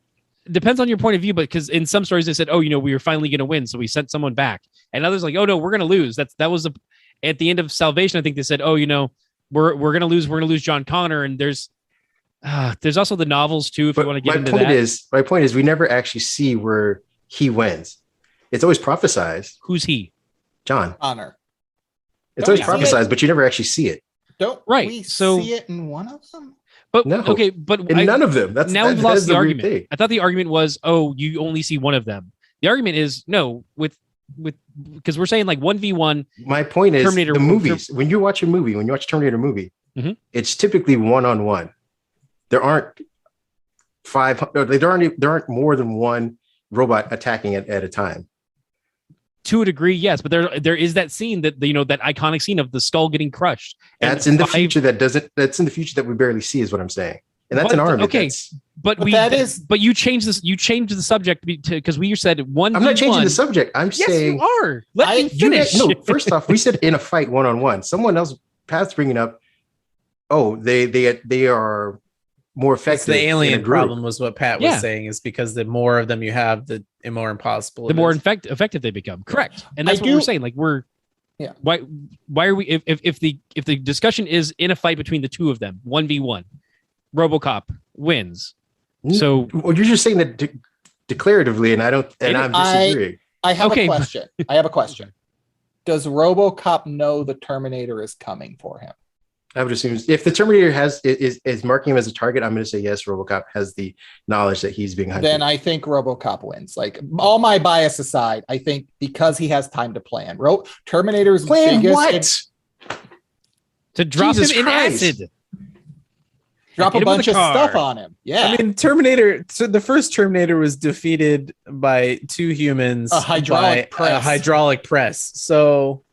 S3: Depends on your point of view, but because in some stories they said, "Oh, we were finally going to win, so we sent someone back," and others like, "Oh no, we're going to lose." That was at the end of Salvation. I think they said, "Oh, we're going to lose. We're going to lose John Connor," and there's also the novels too. If you want to get into that,
S2: my point is, we never actually see where he wins. It's always prophesized.
S3: Who's he?
S2: John.
S5: Honor.
S2: It's always prophesized, but you never actually see it.
S5: Don't we see it in one of them?
S3: But
S2: no,
S3: okay, but
S2: in none of them.
S3: Now we've lost the argument. I thought the argument was, oh, you only see one of them. The argument is no, with because we're saying like 1v1.
S2: My point is
S3: Terminator
S2: the movies. When you watch a movie, when you watch a Terminator movie, it's typically one-on-one. There aren't there aren't more than one robot attacking it at a time.
S3: To a degree, yes, but there is that scene that that iconic scene of the skull getting crushed.
S2: That's in the future. That's in the future that we barely see, is what I'm saying. And that's an army.
S3: Okay, but you changed this. You changed the subject because we said one.
S2: I'm not changing the subject. I'm saying
S3: you are. Let me finish.
S2: No, first off, we said in a fight one-on-one. Someone else past bringing up. Oh, they are more effective.
S4: The alien problem was what Pat was saying, is because the more of them you have, the more impossible.
S3: The more effective they become. Correct, and that's what we're saying. Like why are we if the discussion is in a fight between the two of them 1v1, Robocop wins. So
S2: you're just saying that declaratively, and I'm disagreeing.
S5: I have a question. I have a question. Does Robocop know the Terminator is coming for him?
S2: I would assume if the Terminator is marking him as a target, I'm going to say yes. Robocop has the knowledge that he's being hunted.
S5: Then I think Robocop wins. Like, all my bias aside, I think because he has time to plan. Terminator's
S2: plan
S5: biggest
S3: to drop him in acid.
S5: Drop a bunch of stuff on him. Yeah.
S4: I mean, Terminator. So the first Terminator was defeated by two humans.
S5: A hydraulic
S4: press. So,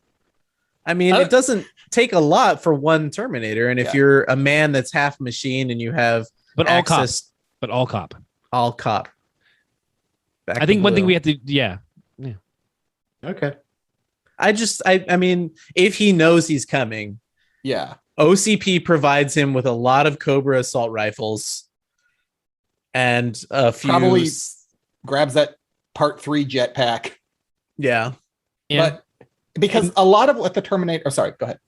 S4: I mean, it doesn't take a lot for one Terminator. And if you're a man that's half machine and you have
S3: all cop. I think one thing we have to,
S2: Okay.
S4: I mean, if he knows he's coming, OCP provides him with a lot of Cobra assault rifles and a few.
S5: Probably grabs that Part 3 jetpack.
S4: Yeah.
S5: But because a lot of what the Terminator. Oh, sorry. Go ahead.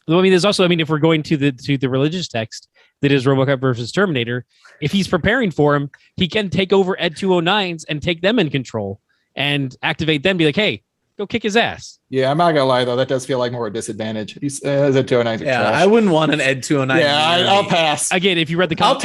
S3: I mean, there's also. I mean, if we're going to the religious text that is RoboCop versus Terminator, if he's preparing for him, he can take over Ed 209s and take them in control and activate them. Be like, hey, go kick his ass.
S5: Yeah, I'm not gonna lie though. That does feel like more a disadvantage. He's Ed 209.
S4: Yeah, I wouldn't want an Ed 209.
S5: Yeah, I'll pass.
S3: Again, if you read the
S5: I'll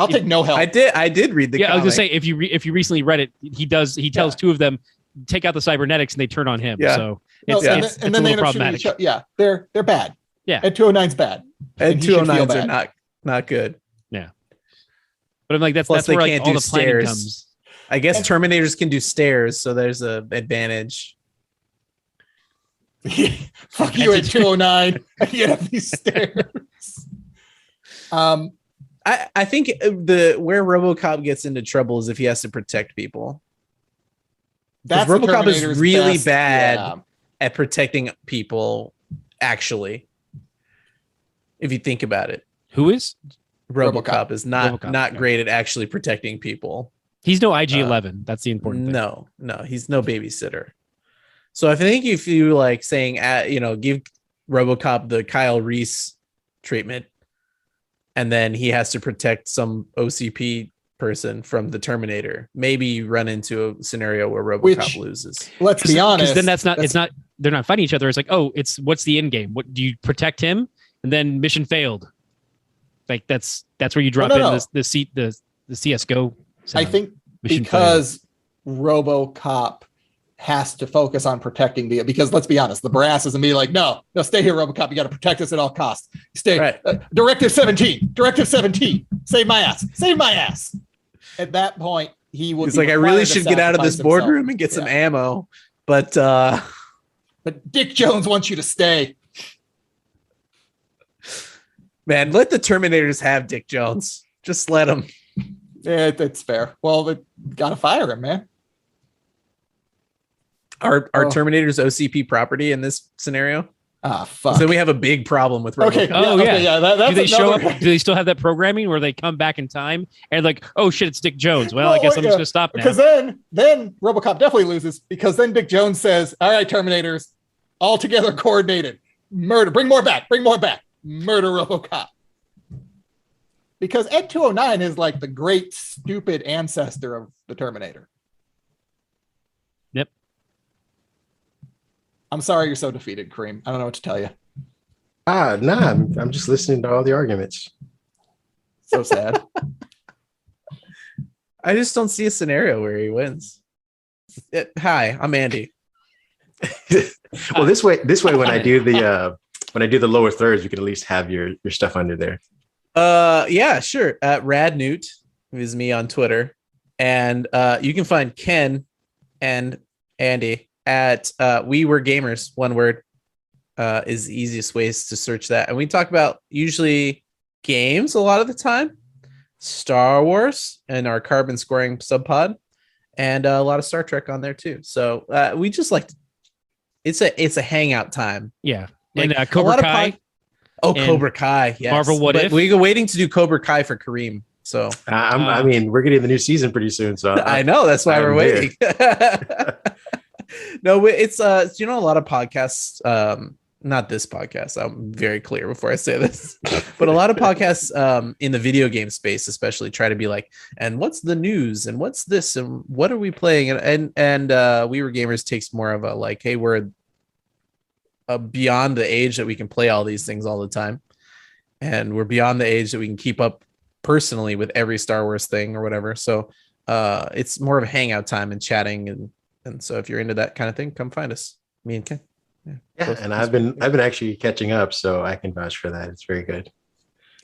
S5: take no help.
S4: I did read the.
S3: Yeah, comic. I was gonna say if you recently read it, he tells two of them take out the cybernetics and they turn on him. Yeah. So it's
S5: then they end up problematic. Yeah, they're bad.
S3: Yeah,
S5: Ed 209's bad.
S4: Ed 209s are not good.
S3: Yeah, but I'm like that's where like, all the planning comes.
S4: I guess Terminators can do stairs, so there's an advantage.
S5: Fuck you at 209. You have these stairs.
S4: I think where RoboCop gets into trouble is if he has to protect people. That's RoboCop is really bad at protecting people. Actually, if you think about it,
S3: who is
S4: RoboCop is not great at actually protecting people.
S3: He's no IG-11. That's the important thing.
S4: No, he's no babysitter. So I think if you like saying, give RoboCop the Kyle Reese treatment, and then he has to protect some OCP person from the Terminator, maybe you run into a scenario where RoboCop loses.
S5: Let's be honest.
S3: Because then they're not fighting each other. It's like, what's the end game? What do you protect him? And then mission failed. Like that's where you drop the CS:GO.
S5: I think because RoboCop has to focus on protecting because let's be honest, the brass is immediately like, no, stay here, RoboCop. You got to protect us at all costs. Stay. Right. Directive 17. Save my ass. At that point, he's
S4: like, I really should get out of this boardroom and get some ammo, but
S5: Dick Jones wants you to stay.
S4: Man, let the Terminators have Dick Jones. Just let him.
S5: Yeah, that's fair. Well, they gotta fire him, man.
S4: Are Terminators OCP property in this scenario?
S5: Fuck.
S4: So we have a big problem with RoboCop.
S5: Okay. That's
S3: do they show up? Do they still have that programming where they come back in time and like, oh shit, it's Dick Jones? Well, I guess I'm just gonna stop now.
S5: Because then RoboCop definitely loses because then Dick Jones says, "All right, Terminators, all together, coordinated, murder. Bring more back. Murder RoboCop." Because Ed 209 is like the great stupid ancestor of the Terminator.
S3: Yep.
S5: I'm sorry you're so defeated, Kareem. I don't know what to tell you.
S2: Nah, I'm just listening to all the arguments.
S5: So sad.
S4: I just don't see a scenario where he wins. Hi, I'm Andy.
S2: Well, this way, when I do the lower thirds, we can at least have your stuff under there.
S4: Yeah, sure. At Rad Newt is me on Twitter, and you can find Ken and Andy at We Were Gamers. One word is the easiest ways to search that, and we talk about usually games a lot of the time, Star Wars and our carbon scoring subpod, and a lot of Star Trek on there too. So we just like it's a hangout time.
S3: Yeah,
S4: like,
S3: and Cobra Kai.
S4: Cobra Kai. Yes.
S3: Marvel What If.
S4: We're waiting to do Cobra Kai for Kareem. So
S2: I mean, we're getting the new season pretty soon. So
S4: I know that's why we're waiting. No, it's a lot of podcasts. Not this podcast. I'm very clear before I say this, but a lot of podcasts in the video game space, especially, try to be like, and what's the news, and what's this, and what are we playing, and We Were Gamers takes more of a like, hey, we're beyond the age that we can play all these things all the time, and we're beyond the age that we can keep up personally with every Star Wars thing or whatever. So it's more of a hangout time and chatting, and so if you're into that kind of thing, come find us, me and Ken.
S2: Yeah, and I've been actually catching up, so I can vouch for that. It's very good.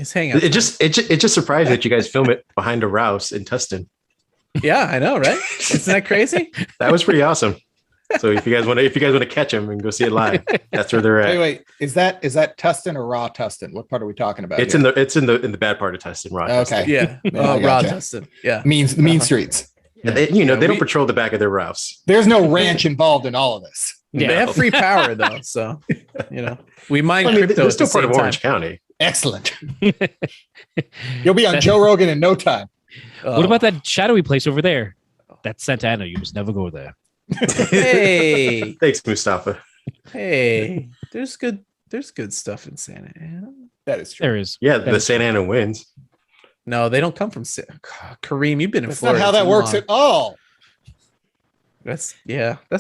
S4: It's hangout.
S2: It just surprised that you guys film it behind a Rouse in Tustin.
S4: Yeah, I know, right? Isn't that crazy?
S2: That was pretty awesome. So if you guys want to catch them and go see it live, that's where they're at.
S5: Wait, is that Tustin or Raw Tustin? What part are we talking about?
S2: It's
S5: here?
S2: in the bad part of Tustin, Raw.
S5: Okay,
S2: Tustin.
S4: Yeah, Raw Tustin. Yeah,
S5: mean streets.
S2: And they don't patrol the back of their Rouse.
S5: There's no ranch involved in all of this.
S4: Yeah. They have free power though, so we mine crypto.
S2: They're still part of Orange County.
S5: Excellent. You'll be on Joe Rogan in no time.
S3: What about that shadowy place over there? That's Santa Ana. You must never go there.
S4: Hey,
S2: thanks, Mustafa.
S4: Hey, there's good stuff in Santa Ana.
S5: That is true.
S3: There is.
S2: Yeah, the Santa Ana wins.
S4: No, they don't come from Kareem. You've been in
S5: That's
S4: Florida.
S5: not how that works at all.
S4: That's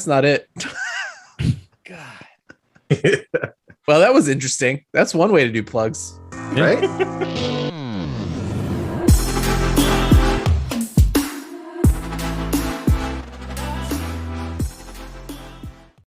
S4: not it. God. Well, that was interesting. That's one way to do plugs,
S2: right?